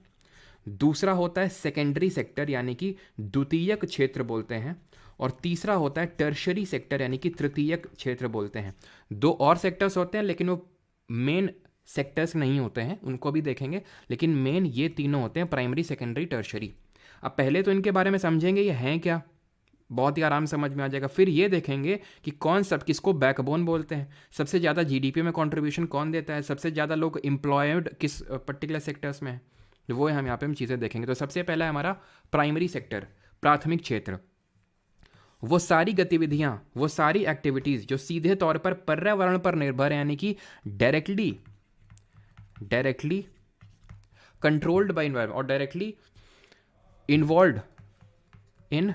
दूसरा होता है सेकेंडरी सेक्टर यानी कि द्वितीयक क्षेत्र बोलते हैं, और तीसरा होता है टर्शरी सेक्टर यानी कि तृतीयक क्षेत्र बोलते हैं। दो और सेक्टर्स होते हैं लेकिन वो मेन सेक्टर्स नहीं होते हैं, उनको भी देखेंगे, लेकिन मेन ये तीनों होते हैं, प्राइमरी सेकेंडरी टर्शरी। अब पहले तो इनके बारे में समझेंगे ये हैं क्या, बहुत ही आराम समझ में आ जाएगा। फिर ये देखेंगे कि कौन सब किसको बैकबोन बोलते हैं, सबसे ज़्यादा जीडीपी में कंट्रीब्यूशन कौन देता है, सबसे ज़्यादा लोग एम्प्लॉयड किस पर्टिकुलर सेक्टर्स में है, वो हम यहाँ पे हम चीज़ें देखेंगे। तो सबसे पहला है हमारा प्राइमरी सेक्टर, प्राथमिक क्षेत्र। वो सारी गतिविधियाँ, वो सारी एक्टिविटीज़ जो सीधे तौर पर पर्यावरण पर निर्भर है, यानी कि डायरेक्टली कंट्रोल्ड बाय एनवायरमेंट और डायरेक्टली इन्वॉल्व इन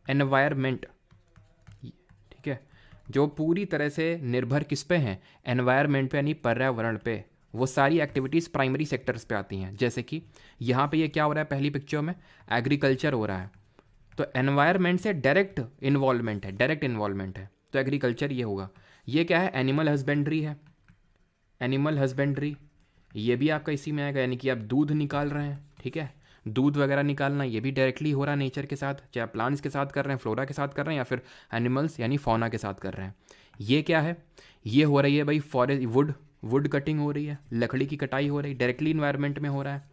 एनवायरमेंट, ठीक है, जो पूरी तरह से निर्भर किस पे हैं, एनवायरमेंट पे यानी पर्यावरण पे, वो सारी एक्टिविटीज़ प्राइमरी सेक्टर्स पे आती हैं। जैसे कि यहाँ पे ये क्या हो रहा है, पहली पिक्चर में एग्रीकल्चर हो रहा है, तो एनवायरमेंट से डायरेक्ट इन्वॉल्वमेंट है, तो एग्रीकल्चर ये होगा। ये क्या है, एनिमल हस्बेंड्री है, एनिमल हस्बेंड्री ये भी आपका इसी में आएगा, यानी कि आप दूध निकाल रहे हैं, ठीक है, दूध वगैरह निकालना ये भी डायरेक्टली हो रहा है नेचर के साथ, चाहे प्लांट्स के साथ कर रहे हैं, फ्लोरा के साथ कर रहे हैं, या फिर एनिमल्स यानी फौना के साथ कर रहे हैं। ये क्या है, ये हो रही है भाई फॉरेस्ट वुड कटिंग हो रही है, लकड़ी की कटाई हो रही है, डायरेक्टली इन्वायरमेंट में हो रहा है।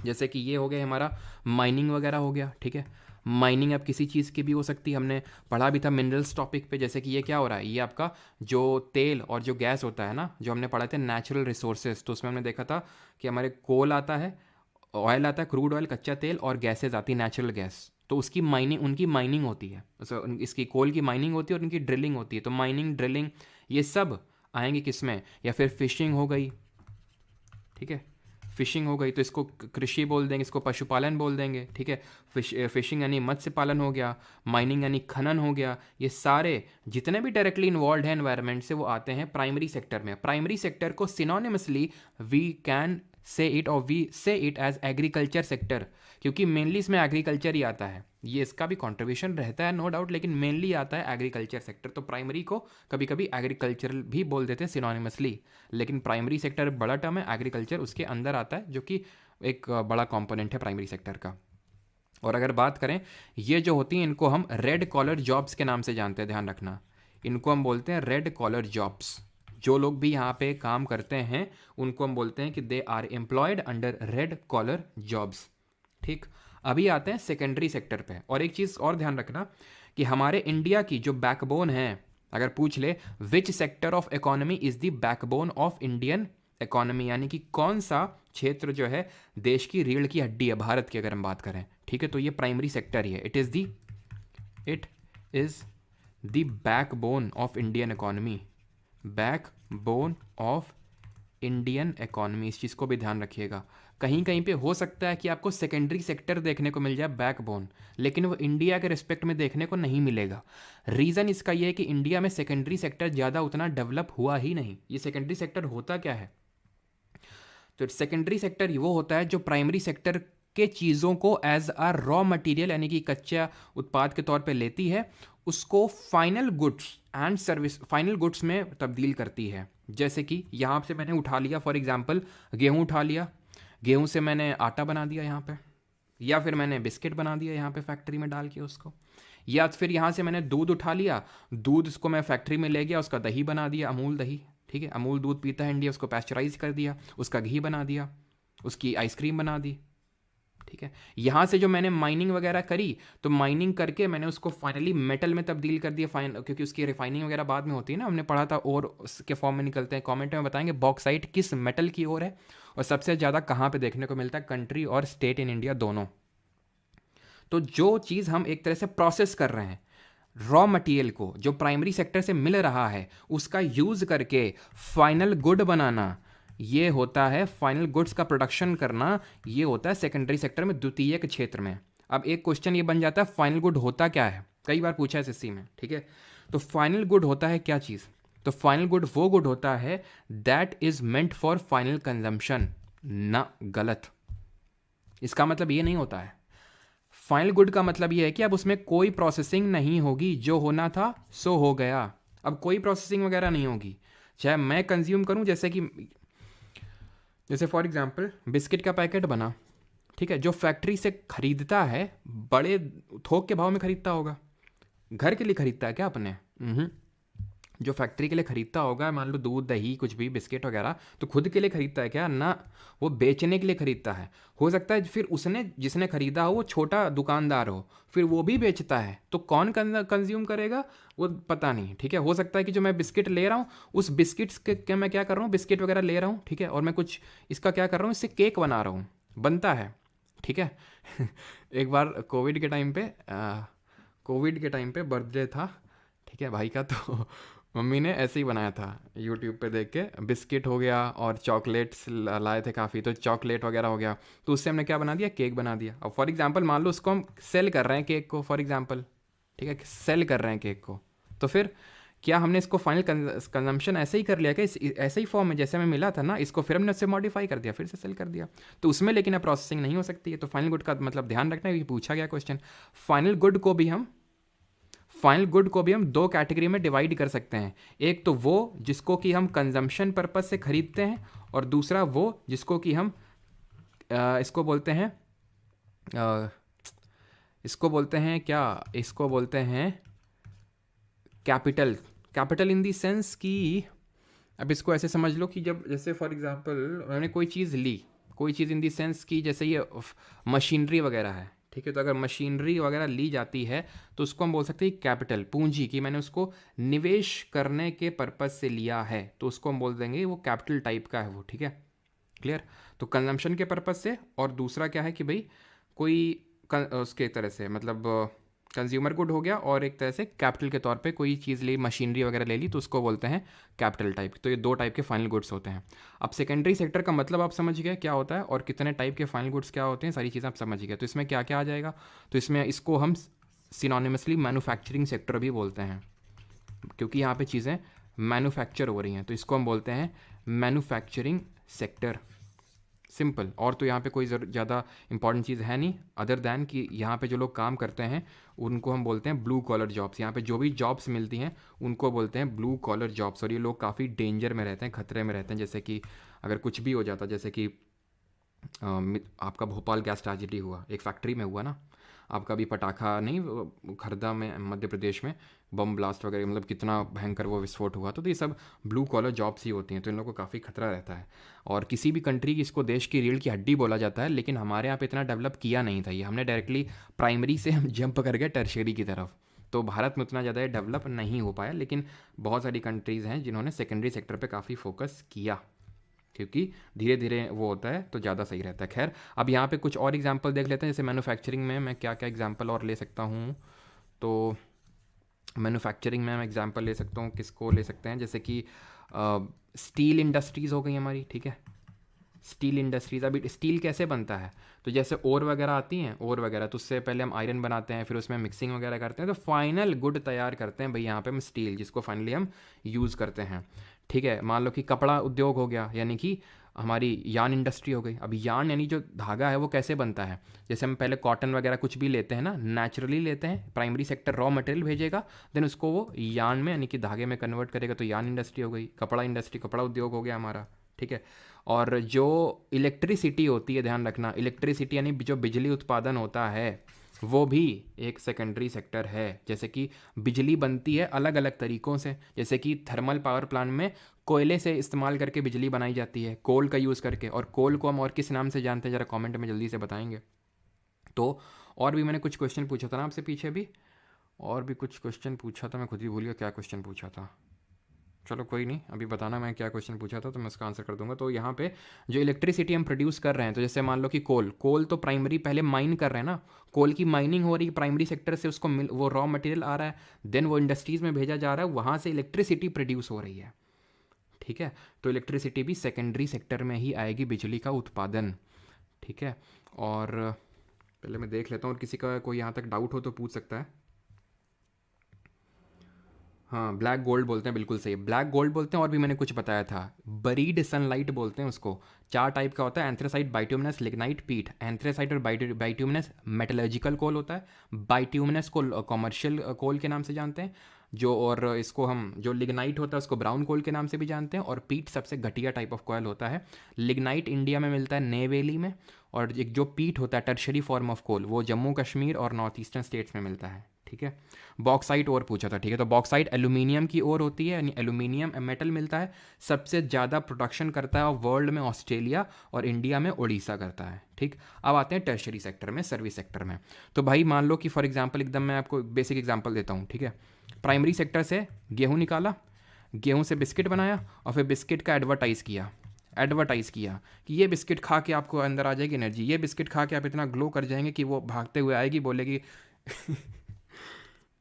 जैसे कि ये हो गया हमारा माइनिंग वगैरह हो गया, ठीक है, माइनिंग अब किसी चीज़ की भी हो सकती है, हमने पढ़ा भी था मिनरल्स टॉपिक पे। जैसे कि ये क्या हो रहा है, ये आपका जो तेल और जो गैस होता है ना, जो हमने पढ़ा थे नेचुरल रिसोर्सेज, तो उसमें हमने देखा था कि हमारे कोल आता है, ऑयल आता है, क्रूड ऑयल कच्चा तेल, और गैसेज आती है नेचुरल गैस, तो उसकी माइनिंग, उनकी माइनिंग होती है, इसकी कोल की माइनिंग होती है और उनकी ड्रिलिंग होती है। तो माइनिंग, ड्रिलिंग ये सब आएंगे किस में, या फिर फिशिंग हो गई, ठीक है, फिशिंग हो गई तो इसको कृषि बोल देंगे, इसको पशुपालन बोल देंगे, ठीक है। फिशिंग यानी मत्स्य पालन हो गया, माइनिंग यानी खनन हो गया, ये सारे जितने भी डायरेक्टली इन्वॉल्व हैं एनवायरनमेंट से, वो आते हैं प्राइमरी सेक्टर में। प्राइमरी सेक्टर को synonymously we can say it और we say it as agriculture sector, क्योंकि मेनली इसमें एग्रीकल्चर ही आता है, ये इसका भी कंट्रीब्यूशन रहता है नो डाउट, लेकिन मेनली आता है एग्रीकल्चर सेक्टर। तो प्राइमरी को कभी कभी एग्रीकल्चरल भी बोल देते हैं सिनोनिमसली, लेकिन प्राइमरी सेक्टर बड़ा टर्म है, एग्रीकल्चर उसके अंदर आता है, जो कि एक बड़ा कंपोनेंट है प्राइमरी सेक्टर का। और अगर बात करें, ये जो होती हैं इनको हम रेड कॉलर जॉब्स के नाम से जानते हैं, ध्यान रखना, इनको हम बोलते हैं रेड कॉलर जॉब्स। जो लोग भी यहाँ पे काम करते हैं उनको हम बोलते हैं कि they are employed under red collar jobs, ठीक। अभी आते हैं सेकेंडरी सेक्टर पे। और एक चीज़ और ध्यान रखना कि हमारे इंडिया की जो बैकबोन है, अगर पूछ ले which sector of economy is the backbone of Indian economy, यानी कि कौन सा क्षेत्र जो है देश की रीढ़ की हड्डी है भारत की, अगर हम बात करें, ठीक है, तो ये प्राइमरी सेक्टर ही है। It is the backbone of Indian economy, backbone of Indian economy, इस चीज़ को भी ध्यान रखिएगा। कहीं कहीं पे हो सकता है कि आपको सेकेंडरी सेक्टर देखने को मिल जाए बैकबोन, लेकिन वो इंडिया के रिस्पेक्ट में देखने को नहीं मिलेगा। रीज़न इसका ये है कि इंडिया में सेकेंडरी सेक्टर ज़्यादा उतना डेवलप हुआ ही नहीं। ये सेकेंडरी सेक्टर होता क्या है, तो सेकेंडरी सेक्टर वो होता है जो प्राइमरी सेक्टर के चीज़ों को एज अ रॉ मटेरियल यानी कि कच्चा उत्पाद के तौर पे लेती है, उसको final goods and service, final goods में तब्दील करती है। जैसे कि यहाँ से मैंने उठा लिया, फॉर एग्जांपल गेहूँ उठा लिया, गेहूँ से मैंने आटा बना दिया यहाँ पे, या फिर मैंने बिस्किट बना दिया यहाँ पे फैक्ट्री में डाल के उसको, या फिर यहाँ से मैंने दूध उठा लिया, दूध उसको मैं फैक्ट्री में ले गया, उसका दही बना दिया, अमूल दही, ठीक है, अमूल दूध पीता है इंडिया, उसको पैस्चराइज कर दिया, उसका घी बना दिया, उसकी आइसक्रीम बना दी, ठीक है। यहाँ से जो मैंने माइनिंग वगैरह करी, तो माइनिंग करके मैंने उसको फाइनली मेटल में तब्दील कर दिया, क्योंकि उसकी रिफाइनिंग वगैरह बाद में होती है ना, हमने पढ़ा था, और उसके फॉर्म में निकलते हैं। कमेंट में बताएंगे बॉक्साइट किस मेटल की ओर है, और सबसे ज़्यादा कहाँ पे देखने को मिलता है, कंट्री और स्टेट इन इंडिया दोनों। तो जो चीज़ हम एक तरह से प्रोसेस कर रहे हैं, रॉ मटेरियल को जो प्राइमरी सेक्टर से मिल रहा है, उसका यूज़ करके फाइनल गुड बनाना, ये होता है फाइनल गुड्स का प्रोडक्शन करना, ये होता है सेकेंडरी सेक्टर में, द्वितीयक क्षेत्र में। अब एक क्वेश्चन ये बन जाता है, फाइनल गुड होता क्या है, कई बार पूछा है एसएससी में, ठीक है। तो फाइनल गुड होता है क्या चीज़, तो फाइनल गुड वो गुड होता है that is meant for final consumption, ना गलत। इसका मतलब ये नहीं होता है, फाइनल गुड का मतलब ये है कि अब उसमें कोई प्रोसेसिंग नहीं होगी, जो होना था सो हो गया, अब कोई प्रोसेसिंग वगैरह नहीं होगी। चाहे मैं कंज्यूम करूं, जैसे कि जैसे फॉर एग्जांपल बिस्किट का पैकेट बना, ठीक है, जो फैक्ट्री से खरीदता है बड़े थोक के भाव में खरीदता होगा। घर के लिए खरीदता है क्या अपने? जो फैक्ट्री के लिए खरीदता होगा, मान लो दूध दही कुछ भी बिस्किट वगैरह, तो खुद के लिए खरीदता है क्या? ना, वो बेचने के लिए खरीदता है। हो सकता है फिर उसने जिसने खरीदा हो वो छोटा दुकानदार हो, फिर वो भी बेचता है, तो कौन कंज्यूम करेगा वो पता नहीं। ठीक है, हो सकता है कि जो मैं बिस्किट ले रहा हूँ उस बिस्किट्स के मैं क्या कर रहा हूँ, बिस्किट वगैरह ले रहा हूँ, ठीक है, और मैं कुछ इसका क्या कर रहा हूँ, इससे केक बना रहा हूँ, बनता है, ठीक है। एक बार कोविड के टाइम पे बर्थडे था, ठीक है, भाई का, तो मम्मी ने ऐसे ही बनाया था यूट्यूब पे देख के। बिस्किट हो गया और चॉकलेट्स लाए थे काफ़ी, तो चॉकलेट वगैरह हो गया, तो उससे हमने क्या बना दिया, केक बना दिया। अब फॉर एग्जांपल मान लो उसको हम सेल कर रहे हैं केक को, फॉर एग्जांपल, ठीक है, सेल कर रहे हैं केक को, तो फिर क्या हमने इसको फाइनल कंजम्पशन ऐसे ही कर लिया क्या, ऐसे ही फॉर्म में जैसे हमें मिला था ना, इसको फिर हमने उससे मॉडिफाई कर दिया, फिर से सेल कर दिया, तो उसमें लेकिन अब प्रोसेसिंग नहीं हो सकती है। तो फाइनल गुड का मतलब ध्यान रखना है, ये पूछा गया क्वेश्चन। फाइनल गुड को भी हम दो कैटेगरी में डिवाइड कर सकते हैं। एक तो वो जिसको कि हम कंजम्पशन पर्पज से खरीदते हैं, और दूसरा वो जिसको कि हम इसको बोलते हैं इसको बोलते हैं कैपिटल इन दी सेंस कि, अब इसको ऐसे समझ लो कि जब जैसे फॉर एग्जांपल मैंने कोई चीज़ ली, कोई चीज़ इन दी सेंस कि जैसे ये मशीनरी वगैरह है, ठीक है, तो अगर मशीनरी वगैरह ली जाती है तो उसको हम बोल सकते हैं कैपिटल, पूंजी, कि मैंने उसको निवेश करने के पर्पज से लिया है, तो उसको हम बोल देंगे वो कैपिटल टाइप का है वो, ठीक है, क्लियर। तो कंजम्पशन के पर्पज से, और दूसरा क्या है कि भाई कोई उसके तरह से मतलब कंज्यूमर गुड हो गया, और एक तरह से कैपिटल के तौर पे कोई चीज़ ली, मशीनरी वगैरह ले ली, तो उसको बोलते हैं कैपिटल टाइप। तो ये दो टाइप के फाइनल गुड्स होते हैं। अब सेकेंडरी सेक्टर का मतलब आप समझ गए क्या होता है, और कितने टाइप के फाइनल गुड्स क्या होते हैं, सारी चीज़ें आप समझ गए। तो इसमें क्या क्या आ जाएगा, तो इसमें इसको हम सिनोनिमसली मैन्युफैक्चरिंग सेक्टर भी बोलते हैं, क्योंकि यहाँ पे चीज़ें मैन्युफैक्चर हो रही हैं, तो इसको हम बोलते हैं मैन्युफैक्चरिंग सेक्टर, सिंपल। और तो यहाँ पे कोई ज़्यादा इंपॉर्टेंट चीज़ है नहीं, अदर दैन कि यहाँ पे जो लोग काम करते हैं उनको हम बोलते हैं ब्लू कॉलर जॉब्स। यहाँ पे जो भी जॉब्स मिलती हैं उनको बोलते हैं ब्लू कॉलर जॉब्स, और ये लोग काफ़ी डेंजर में रहते हैं, खतरे में रहते हैं। जैसे कि अगर कुछ भी हो जाता, जैसे कि आपका भोपाल गैस ट्रेजेडी हुआ, एक फैक्ट्री में हुआ ना, आपका भी पटाखा नहीं, खरदा में मध्य प्रदेश में बम ब्लास्ट वगैरह, मतलब कितना भयंकर वो विस्फोट हुआ, तो ये सब ब्लू कॉलर जॉब्स ही होती हैं, तो इन लोगों को काफ़ी खतरा रहता है। और किसी भी कंट्री की, इसको देश की रीढ़ की हड्डी बोला जाता है, लेकिन हमारे यहाँ पे इतना डेवलप किया नहीं था ये, हमने डायरेक्टली प्राइमरी से हम जंप कर गए टर्शियरी की तरफ, तो भारत में उतना ज़्यादा डेवलप नहीं हो पाया। लेकिन बहुत सारी कंट्रीज़ हैं जिन्होंने सेकेंडरी सेक्टर पे काफ़ी फोकस किया, क्योंकि धीरे धीरे वो होता है तो ज़्यादा सही रहता है। खैर, अब यहाँ पे कुछ और एग्जांपल देख लेते हैं, जैसे मैन्युफैक्चरिंग में मैं क्या क्या एग्जांपल और ले सकता हूँ। तो मैन्युफैक्चरिंग में मैं एग्जांपल ले सकता हूँ, किसको ले सकते हैं, जैसे कि स्टील इंडस्ट्रीज़ हो गई हमारी, ठीक है, स्टील इंडस्ट्रीज। अभी स्टील कैसे बनता है, तो जैसे ओर वगैरह आती हैं, ओर वगैरह, तो उससे पहले हम आयरन बनाते हैं, फिर उसमें मिक्सिंग वगैरह करते हैं, तो फाइनल गुड तैयार करते हैं भाई यहाँ पे हम स्टील, जिसको फाइनली हम यूज़ करते हैं, ठीक है। मान लो कि कपड़ा उद्योग हो गया, यानी कि हमारी यार्न इंडस्ट्री हो गई। अब यार्न यानी जो धागा है वो कैसे बनता है, जैसे हम पहले कॉटन वगैरह कुछ भी लेते हैं ना, नेचुरली लेते हैं, प्राइमरी सेक्टर रॉ मटेरियल भेजेगा, देन उसको वो यार्न में यानी कि धागे में कन्वर्ट करेगा, तो यार्न इंडस्ट्री हो गई। कपड़ा इंडस्ट्री, कपड़ा उद्योग हो गया हमारा, ठीक है। और जो इलेक्ट्रिसिटी होती है, ध्यान रखना, इलेक्ट्रिसिटी यानी जो बिजली उत्पादन होता है वो भी एक सेकेंडरी सेक्टर है। जैसे कि बिजली बनती है अलग अलग तरीक़ों से, जैसे कि थर्मल पावर प्लांट में कोयले से इस्तेमाल करके बिजली बनाई जाती है, कोल का यूज़ करके, और कोल को हम और किस नाम से जानते हैं, ज़रा कमेंट में जल्दी से बताएंगे। तो और भी मैंने कुछ क्वेश्चन पूछा था ना आपसे पीछे भी, और भी कुछ क्वेश्चन पूछा था, मैं खुद ही भूल गया क्या क्वेश्चन पूछा था। चलो कोई नहीं, अभी बताना मैं क्या क्वेश्चन पूछा था तो मैं उसका आंसर कर दूंगा। तो यहाँ पे जो इलेक्ट्रिसिटी हम प्रोड्यूस कर रहे हैं, तो जैसे मान लो कि कोल तो प्राइमरी पहले माइन कर रहे हैं ना, कोल की माइनिंग हो रही है प्राइमरी सेक्टर से, उसको वो रॉ मटेरियल आ रहा है, देन वो इंडस्ट्रीज़ में भेजा जा रहा है, वहाँ से इलेक्ट्रिसिटी प्रोड्यूस हो रही है, ठीक है। तो इलेक्ट्रिसिटी भी सेकेंडरी सेक्टर में ही आएगी, बिजली का उत्पादन, ठीक है। और पहले मैं देख लेता हूँ, और किसी का कोई यहाँ तक डाउट हो तो पूछ सकता है। हाँ, ब्लैक गोल्ड बोलते हैं, बिल्कुल सही, ब्लैक गोल्ड बोलते हैं। और भी मैंने कुछ बताया था, बरीड सनलाइट बोलते हैं उसको। 4 टाइप का होता है, एंथ्रेसाइट, बाइट्यूमिनस, लिग्नाइट, पीट। एंथ्रेसाइट और बाइट्यूमिनस मेटलर्जिकल कोल होता है, बाइट्यूमिनस को कॉमर्शियल कोल के नाम से जानते हैं। जो, और इसको हम जो लिग्नाइट होता है उसको ब्राउन कोल के नाम से भी जानते हैं, और पीट सबसे घटिया टाइप ऑफ कोयल होता है। लिग्नाइट इंडिया में मिलता है नए वैली में, और एक जो पीट होता है टर्शरी फॉर्म ऑफ कोल वो जम्मू कश्मीर और नॉर्थ ईस्टर्न स्टेट्स में मिलता है। ठीक है, बॉक्साइट और पूछा था। ठीक है, तो बॉक्साइट एल्यूमिनियम की ओर होती है, यानी एल्यूमिनियम मेटल मिलता है। सबसे ज़्यादा प्रोडक्शन करता है वर्ल्ड में ऑस्ट्रेलिया, और इंडिया में उड़ीसा करता है। ठीक, अब आते हैं टर्शरी सेक्टर में, सर्विस सेक्टर में। तो भाई मान लो कि फॉर एग्जांपल एकदम मैं आपको बेसिक एग्जांपल देता हूँ। ठीक है, प्राइमरी सेक्टर से गेहूँ निकाला, गेहूँ से बिस्किट बनाया, और फिर बिस्किट का एडवर्टाइज़ किया कि ये बिस्किट खा के आपको अंदर आ जाएगी एनर्जी, ये बिस्किट खा के आप इतना ग्लो कर जाएंगे कि वो भागते हुए आएगी, बोलेगी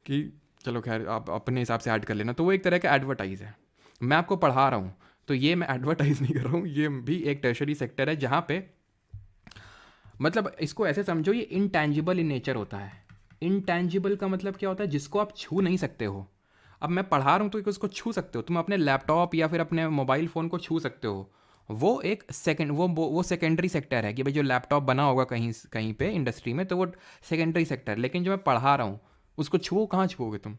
कि चलो खैर आप अपने हिसाब से ऐड कर लेना। तो वो एक तरह का एडवर्टाइज़ है। मैं आपको पढ़ा रहा हूँ, तो ये मैं एडवर्टाइज़ नहीं कर रहा हूँ, ये भी एक टर्शरी सेक्टर है जहाँ पे मतलब इसको ऐसे समझो, ये इनटैंजिबल इन नेचर होता है। इनटैंजिबल का मतलब क्या होता है? जिसको आप छू नहीं सकते हो। अब मैं पढ़ा रहा हूँ तो उसको छू सकते हो, तुम अपने लैपटॉप या फिर अपने मोबाइल फ़ोन को छू सकते हो। वो एक सेकेंड वो सेकेंडरी सेक्टर है कि भाई जो लैपटॉप बना होगा कहीं कहीं पे इंडस्ट्री में, तो वो सेकेंडरी सेक्टर। लेकिन जो मैं पढ़ा रहा हूँ उसको छुओ, कहाँ छुओगे तुम?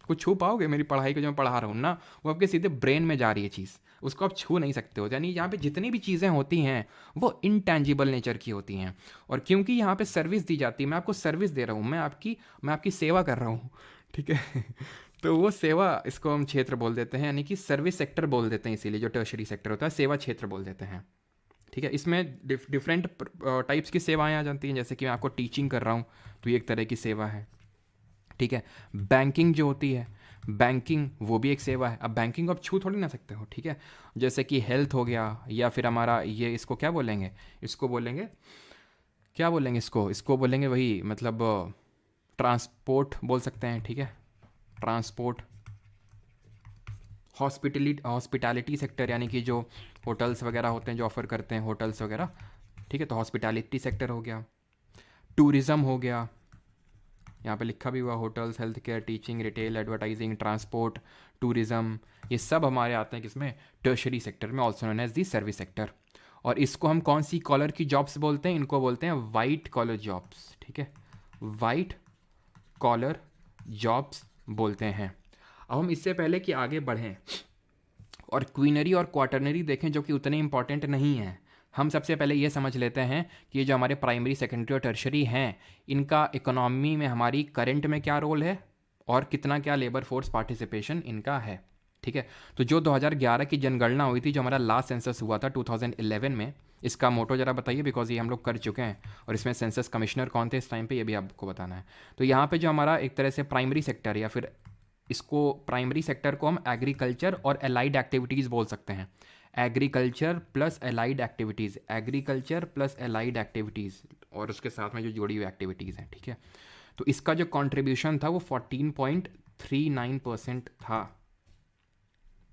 कुछ छू पाओगे मेरी पढ़ाई को जो मैं पढ़ा रहा हूँ ना? वो आपके सीधे ब्रेन में जा रही है चीज़, उसको आप छू नहीं सकते हो। यानी यहाँ पे जितनी भी चीज़ें होती हैं वो इनटैंजिबल नेचर की होती हैं। और क्योंकि यहाँ पे सर्विस दी जाती है, मैं आपको सर्विस दे रहा हूँ, मैं आपकी सेवा कर रहा हूँ। ठीक है तो वो सेवा, इसको हम क्षेत्र बोल देते हैं, यानी कि सर्विस सेक्टर बोल देते हैं। इसीलिए जो टर्शरी सेक्टर होता है सेवा क्षेत्र बोल देते हैं। ठीक है, इसमें डिफरेंट टाइप्स की सेवाएं आ जाती हैं। जैसे कि मैं आपको टीचिंग कर रहा हूँ तो ये एक तरह की सेवा है। ठीक है, बैंकिंग जो होती है, बैंकिंग वो भी एक सेवा है। अब बैंकिंग आप छू थोड़ी ना सकते हो। ठीक है, जैसे कि हेल्थ हो गया, या फिर हमारा ये, इसको क्या बोलेंगे, इसको बोलेंगे वही, मतलब ट्रांसपोर्ट बोल सकते हैं। ठीक है, ट्रांसपोर्ट। हॉस्पिटैलिटी सेक्टर, यानी कि जो होटल्स वगैरह होते हैं जो ऑफर करते हैं होटल्स वगैरह। ठीक है, तो हॉस्पिटैलिटी सेक्टर हो गया। टूरिज़्म हो गया, यहाँ पे लिखा भी हुआ, hotels, health care, teaching, retail, advertising, transport, tourism, ये सब हमारे आते हैं किसमें? टर्शरी सेक्टर में, also known as the service sector. और इसको हम कौन सी कॉलर की जॉब्स बोलते हैं? इनको बोलते हैं वाइट कॉलर जॉब्स। ठीक है, वाइट कॉलर जॉब्स बोलते हैं। अब हम इससे पहले कि आगे बढ़ें और क्वीनरी और क्वाटरनरी देखें जो कि उतने इंपॉर्टेंट नहीं हैं, हम सबसे पहले ये समझ लेते हैं कि ये जो हमारे प्राइमरी, सेकेंडरी और टर्शरी हैं, इनका इकोनॉमी में हमारी करंट में क्या रोल है और कितना क्या लेबर फोर्स पार्टिसिपेशन इनका है। ठीक है, तो जो 2011 की जनगणना हुई थी, जो हमारा लास्ट सेंसस हुआ था 2011 में, इसका मोटो ज़रा बताइए, बिकॉज ये हम लोग कर चुके हैं। और इसमें सेंसस कमिश्नर कौन थे इस टाइम पे, ये भी आपको बताना है। तो यहाँ पे जो हमारा एक तरह से प्राइमरी सेक्टर, या फिर इसको प्राइमरी सेक्टर को हम एग्रीकल्चर और एलाइड एक्टिविटीज़ बोल सकते हैं। Agriculture plus allied activities, agriculture plus allied activities, और उसके साथ में जो जुड़ी हुई एक्टिविटीज़ हैं। ठीक है, तो इसका जो कंट्रीब्यूशन था वो 14.39% था।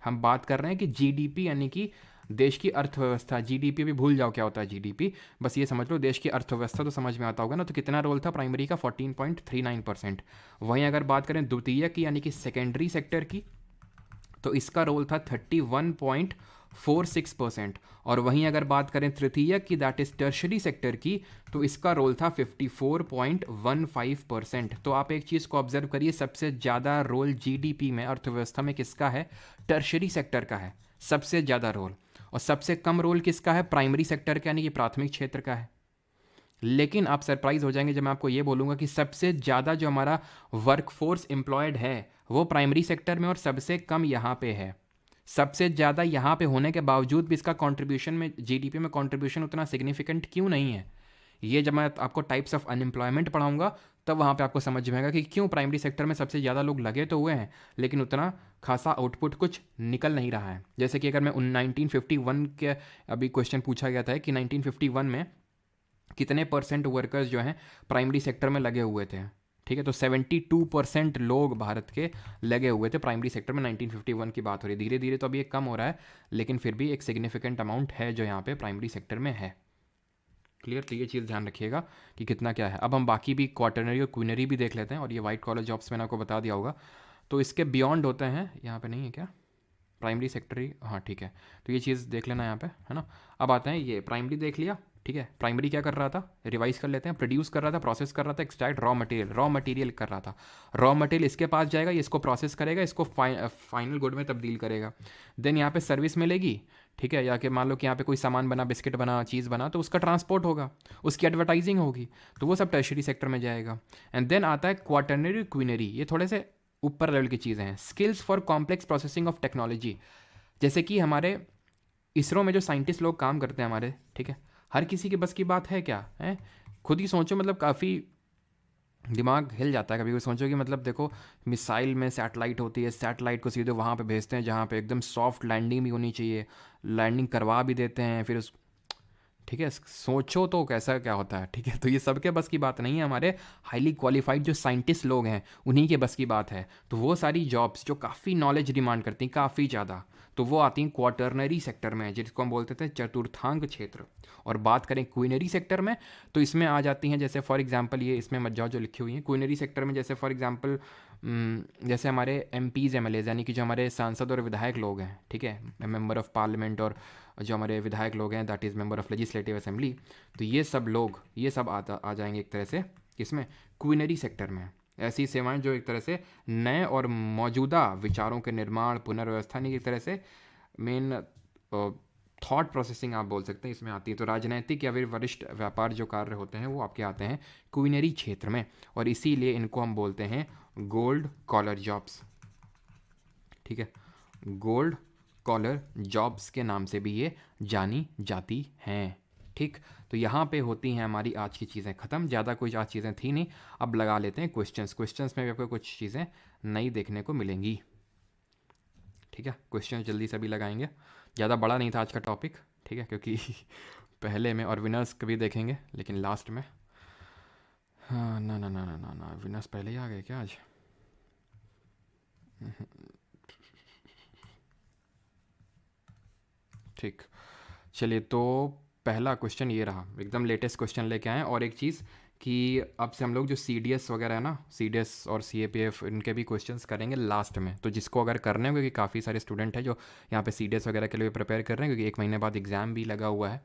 हम बात कर रहे हैं कि जीडीपी, यानी कि देश की अर्थव्यवस्था। जीडीपी भी भूल जाओ क्या होता है जीडीपी, बस ये समझ लो देश की अर्थव्यवस्था तो समझ में आता होगा ना। तो कितना रोल था प्राइमरी का? 14.39%। वहीं अगर बात करें द्वितीय की, यानी कि सेकेंडरी सेक्टर की, तो इसका रोल था 31.46%। और वहीं अगर बात करें तृतीय की, दैट इज टर्शरी सेक्टर की, तो इसका रोल था 54.15%। तो आप एक चीज़ को ऑब्जर्व करिए, सबसे ज़्यादा रोल जीडीपी में, अर्थव्यवस्था में किसका है? टर्शरी सेक्टर का है सबसे ज़्यादा रोल। और सबसे कम रोल किसका है? प्राइमरी सेक्टर का, यानी कि प्राथमिक क्षेत्र का है। लेकिन आप सरप्राइज हो जाएंगे जब मैं आपको ये बोलूँगा कि सबसे ज़्यादा जो हमारा वर्कफोर्स एम्प्लॉयड है वो प्राइमरी सेक्टर में, और सबसे कम यहाँ पे है। सबसे ज़्यादा यहाँ पे होने के बावजूद भी इसका कंट्रीब्यूशन में, जीडीपी में कंट्रीब्यूशन उतना सिग्निफिकेंट क्यों नहीं है? ये जब मैं आपको टाइप्स ऑफ अनएम्प्लॉयमेंट पढ़ाऊंगा तब वहाँ पे आपको समझ में आएगा कि क्यों प्राइमरी सेक्टर में सबसे ज़्यादा लोग लगे तो हुए हैं, लेकिन उतना खासा आउटपुट कुछ निकल नहीं रहा है। जैसे कि अगर मैं 1951 के, अभी क्वेश्चन पूछा गया था कि 1951 में कितने परसेंट वर्कर्स जो हैं प्राइमरी सेक्टर में लगे हुए थे। ठीक है, तो 72% लोग भारत के लगे हुए थे प्राइमरी सेक्टर में। 1951 की बात हो रही है। धीरे धीरे तो अभी ये कम हो रहा है, लेकिन फिर भी एक सिग्निफिकेंट अमाउंट है जो यहाँ पे प्राइमरी सेक्टर में है। क्लियर? तो ये चीज़ ध्यान रखिएगा कि कितना क्या है। अब हम बाकी भी क्वार्टरनरी और क्वीनरी भी देख लेते हैं। और ये वाइट कॉलर जॉब्स मैंने आपको बता दिया होगा, तो इसके बियॉन्ड होते हैं। यहाँ पे नहीं है क्या प्राइमरी सेक्टरी? हाँ ठीक है, तो ये चीज़ देख लेना यहाँ पे, है ना। अब आते हैं, ये प्राइमरी देख लिया, ठीक है, प्राइमरी क्या कर रहा था, रिवाइज कर लेते हैं, प्रोड्यूस कर रहा था, प्रोसेस कर रहा था, एक्सट्रैक्ट रॉ मटेरियल कर रहा था। रॉ मटेरियल इसके पास जाएगा, ये इसको प्रोसेस करेगा, इसको फाइनल गुड में तब्दील करेगा। देन यहाँ पे सर्विस मिलेगी, ठीक है, या कि मान लो कि यहाँ पे कोई सामान बना, बिस्किट बना, चीज़ बना, तो उसका ट्रांसपोर्ट होगा, उसकी एडवर्टाइजिंग होगी, तो वो सब टर्शरी सेक्टर में जाएगा। एंड देन आता है क्वाटरनरी क्विनरी, ये थोड़े से ऊपर लेवल की चीज़ें हैं। Skills for complex processing of technology, जैसे कि हमारे इसरो में जो साइंटिस्ट लोग काम करते हैं हमारे, ठीक है, हर किसी की बस की बात है क्या है, खुद ही सोचो, मतलब काफ़ी दिमाग हिल जाता है कभी भी सोचो कि मतलब देखो, मिसाइल में सैटेलाइट होती है, सैटेलाइट को सीधे वहाँ पे भेजते हैं जहाँ पे एकदम सॉफ्ट लैंडिंग भी होनी चाहिए, लैंडिंग करवा भी देते हैं, फिर उस, ठीक है, सोचो तो कैसा क्या होता है, ठीक है। तो ये सबके बस की बात नहीं है, हमारे हाईली क्वालिफाइड जो साइंटिस्ट लोग हैं उन्हीं के बस की बात है। तो वो सारी जॉब्स जो काफ़ी नॉलेज डिमांड करती हैं काफ़ी ज़्यादा, तो वो आती हैं क्वाटरनरी सेक्टर में, जिसको हम बोलते थे चतुर्थांक क्षेत्र। और बात करें क्विनरी सेक्टर में, तो इसमें आ जाती हैं, जैसे फॉर एग्जांपल ये इसमें मत जाओ जो लिखी हुई हैं क्विनरी सेक्टर में, जैसे फॉर एग्जांपल जैसे हमारे MPs MLAs यानी कि जो हमारे सांसद और विधायक लोग हैं, ठीक है, मेंबर ऑफ पार्लियामेंट, और जो हमारे विधायक लोग हैं that is member of legislative assembly, तो ये सब लोग ये सब आ जाएंगे एक तरह से इसमें क्विनरी सेक्टर में। ऐसी सेवाएं जो एक तरह से नए और मौजूदा विचारों के निर्माण, पुनर्व्यवस्था, नहीं एक तरह से मेन थॉट प्रोसेसिंग आप बोल सकते हैं इसमें आती है। तो राजनैतिक या फिर वरिष्ठ व्यापार जो कार्य होते हैं वो आपके आते हैं क्विनरी क्षेत्र में, और इसीलिए इनको हम बोलते हैं गोल्ड कॉलर जॉब्स, ठीक है, गोल्ड कॉलर जॉब्स के नाम से भी ये जानी जाती हैं, ठीक। तो यहाँ पे होती हैं हमारी आज की चीज़ें ख़त्म, ज़्यादा कुछ आज चीज़ें थी नहीं। अब लगा लेते हैं क्वेश्चंस में भी आपको कुछ चीज़ें नई देखने को मिलेंगी, ठीक है। क्वेश्चन जल्दी से भी लगाएंगे, ज़्यादा बड़ा नहीं था आज का टॉपिक, ठीक है, क्योंकि पहले में और विनर्स कभी देखेंगे लेकिन लास्ट में। हाँ, ना ना ना ना ना ना, विनर्स पहले ही आ गए क्या आज? ठीक, चलिए, तो पहला क्वेश्चन ये रहा, एकदम लेटेस्ट क्वेश्चन लेके आए। और एक चीज़ कि अब से हम लोग जो CDS वगैरह है ना, CDS और CAPF, इनके भी क्वेश्चंस करेंगे लास्ट में। तो जिसको अगर करने हो, क्योंकि काफ़ी सारे स्टूडेंट हैं जो यहाँ पे CDS वगैरह के लिए प्रिपेयर कर रहे हैं, क्योंकि 1 महीने बाद एग्ज़ाम भी लगा हुआ है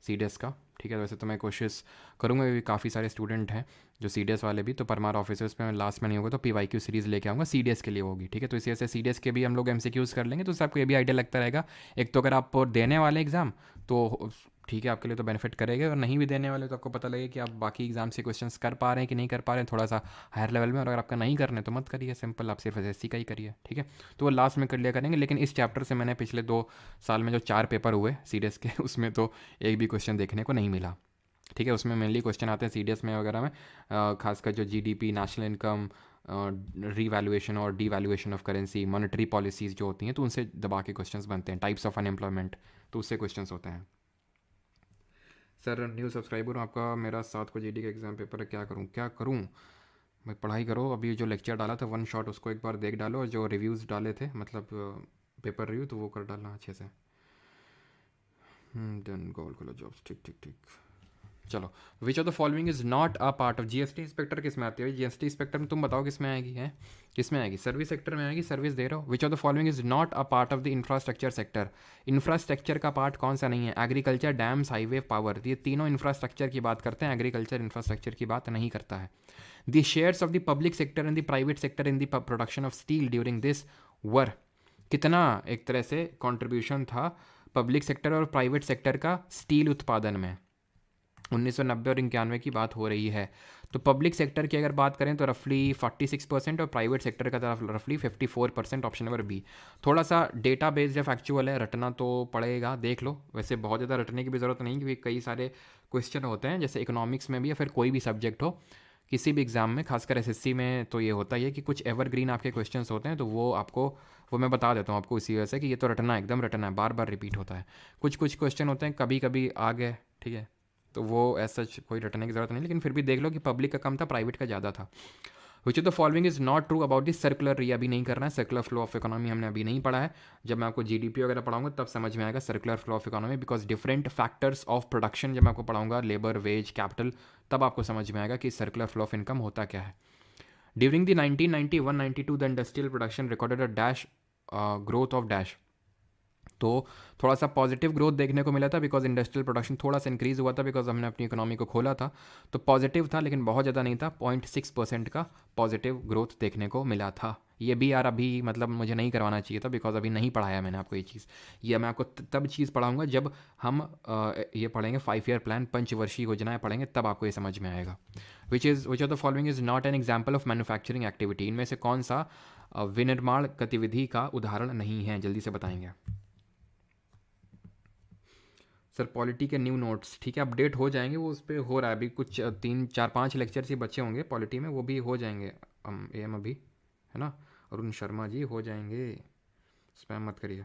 CDS का, ठीक है। वैसे तो मैं कोशिश करूँगा, क्योंकि काफ़ी सारे स्टूडेंट हैं जो CDS वाले भी, तो परमार ऑफिसर्स में लास्ट में नहीं होगा तो PYQ सीरीज़ लेके आऊँगा, CDS के लिए होगी, ठीक है। तो इसी वजह से CDS के भी हम लोग MCQs कर लेंगे, तो उससे आपको ये भी आइडिया लगता रहेगा। एक तो अगर आप देने वाले एग्ज़ाम तो ठीक है, आपके लिए तो बेनिफिट करेगा, और नहीं भी देने वाले तो आपको पता लगे कि आप बाकी एग्जाम से क्वेश्चंस कर पा रहे हैं कि नहीं कर पा रहे हैं, थोड़ा सा हायर लेवल में। और अगर आपका नहीं करना है तो मत करिए, सिंपल, आप सिर्फ SSC का ही करिए, ठीक है। तो वो लास्ट में कर लिया करेंगे। लेकिन इस चैप्टर से मैंने पिछले 2 साल में जो 4 पेपर हुए CDS के, उसमें तो एक भी क्वेश्चन देखने को नहीं मिला, ठीक है। उसमें मेनली क्वेश्चन आते हैं CDS में वगैरह में, खासकर जो GDP, नेशनल इनकम, रीवैल्यूएशन और devaluation of currency, monetary policies जो होती हैं, तो उनसे दबा के क्वेश्चंस बनते हैं। टाइप्स ऑफ अनएम्प्लॉयमेंट, तो उससे क्वेश्चंस होते हैं। सर न्यू सब्सक्राइबर हूँ आपका, मेरा 7 को GD का एग्ज़ाम पेपर है, क्या करूँ? मैं पढ़ाई करो, अभी जो लेक्चर डाला था 1 शॉट, उसको एक बार देख डालो, और जो रिव्यूज़ डाले थे, मतलब पेपर रिव्यू, तो वो कर डालना अच्छे से। डन, गोल्ड कलर जॉब्स, ठीक ठीक ठीक। चलो, विच of the following is not a part of GST inspector, किस में आती है? GST इंस्पेक्टर में तुम बताओ किस में आएगी, है किस में आएगी? सर्विस सेक्टर में आएगी, सर्विस दे रहे हो। विच of the following is not a part of the infrastructure sector, infrastructure का पार्ट कौन सा नहीं है? एग्रीकल्चर, डैम्स, हाईवे, पावर, ये तीनों इंफ्रास्ट्रक्चर की बात करते हैं, एग्रीकल्चर इंफ्रास्ट्रक्चर की बात नहीं करता है। The shares of the public sector and the private sector in the production of steel during this war, कितना एक तरह से कॉन्ट्रीब्यूशन था पब्लिक सेक्टर और प्राइवेट सेक्टर का स्टील उत्पादन में? 1990 और 91 की बात हो रही है। तो पब्लिक सेक्टर की अगर बात करें तो रफली 46%, और प्राइवेट सेक्टर का तरफ रफली 54%, ऑप्शन नंबर बी। थोड़ा सा डेटा बेस जब फैक्चुअल है, रटना तो पड़ेगा, देख लो। वैसे बहुत ज़्यादा रटने की भी ज़रूरत नहीं, क्योंकि कई सारे क्वेश्चन होते हैं, जैसे इकोनॉमिक्स में भी या फिर कोई भी सब्जेक्ट हो, किसी भी एग्ज़ाम में, खासकर SSC में तो ये होता ही है कि कुछ एवरग्रीन आपके क्वेश्चंस होते हैं, तो वो मैं बता देता हूँ आपको इसी वजह से कि ये तो रटना, एकदम रटना है, बार बार रिपीट होता है। कुछ क्वेश्चन होते हैं कभी कभी आ गए, ठीक है, तो वो ऐसा कोई रटने की ज़रूरत नहीं, लेकिन फिर भी देख लो कि पब्लिक का कम था, प्राइवेट का ज़्यादा था। विच of the following is not true about this circular, ये अभी नहीं करना है। सर्कुलर फ्लो ऑफ इकोनॉमी हमने अभी नहीं पढ़ा है, जब मैं आपको GDP वगैरह पढ़ाऊंगा तब समझ में आएगा circular flow of economy, because different factors of production जब मैं आपको पढ़ाऊंगा, लेबर, वेज, कैपिटल, तब आपको समझ में आएगा कि सर्कुलर फ्लो ऑफ इनकम होता क्या है। During the 1991-92 the industrial production recorded a dash growth of dash, तो थोड़ा सा पॉजिटिव ग्रोथ देखने को मिला था बिकॉज इंडस्ट्रियल प्रोडक्शन थोड़ा सा इंक्रीज़ हुआ था बिकॉज हमने अपनी इकोनॉमी को खोला था। तो पॉजिटिव था लेकिन बहुत ज़्यादा नहीं था, 0.6% का पॉजिटिव ग्रोथ देखने को मिला था। ये भी यार अभी मतलब मुझे नहीं करवाना चाहिए था बिकॉज अभी नहीं पढ़ाया मैंने आपको ये चीज़। ये मैं आपको तब चीज़ पढ़ाऊँगा जब हम ये पढ़ेंगे 5 ईयर प्लान, पंचवर्षीय योजनाएं पढ़ेंगे, तब आपको ये समझ में आएगा। विच of the following is not an example of manufacturing activity. इनमें से कौन सा विनिर्माण गतिविधि का उदाहरण नहीं है, जल्दी से बताएंगे सर। पॉलिटी के न्यू नोट्स ठीक है अपडेट हो जाएंगे, वो उस पर हो रहा है अभी, कुछ 3 4 5 लेक्चर्स ही बचे होंगे पॉलिटी में, वो भी हो जाएंगे एम अभी, है ना। अरुण शर्मा जी हो जाएंगे, स्पैम मत करिए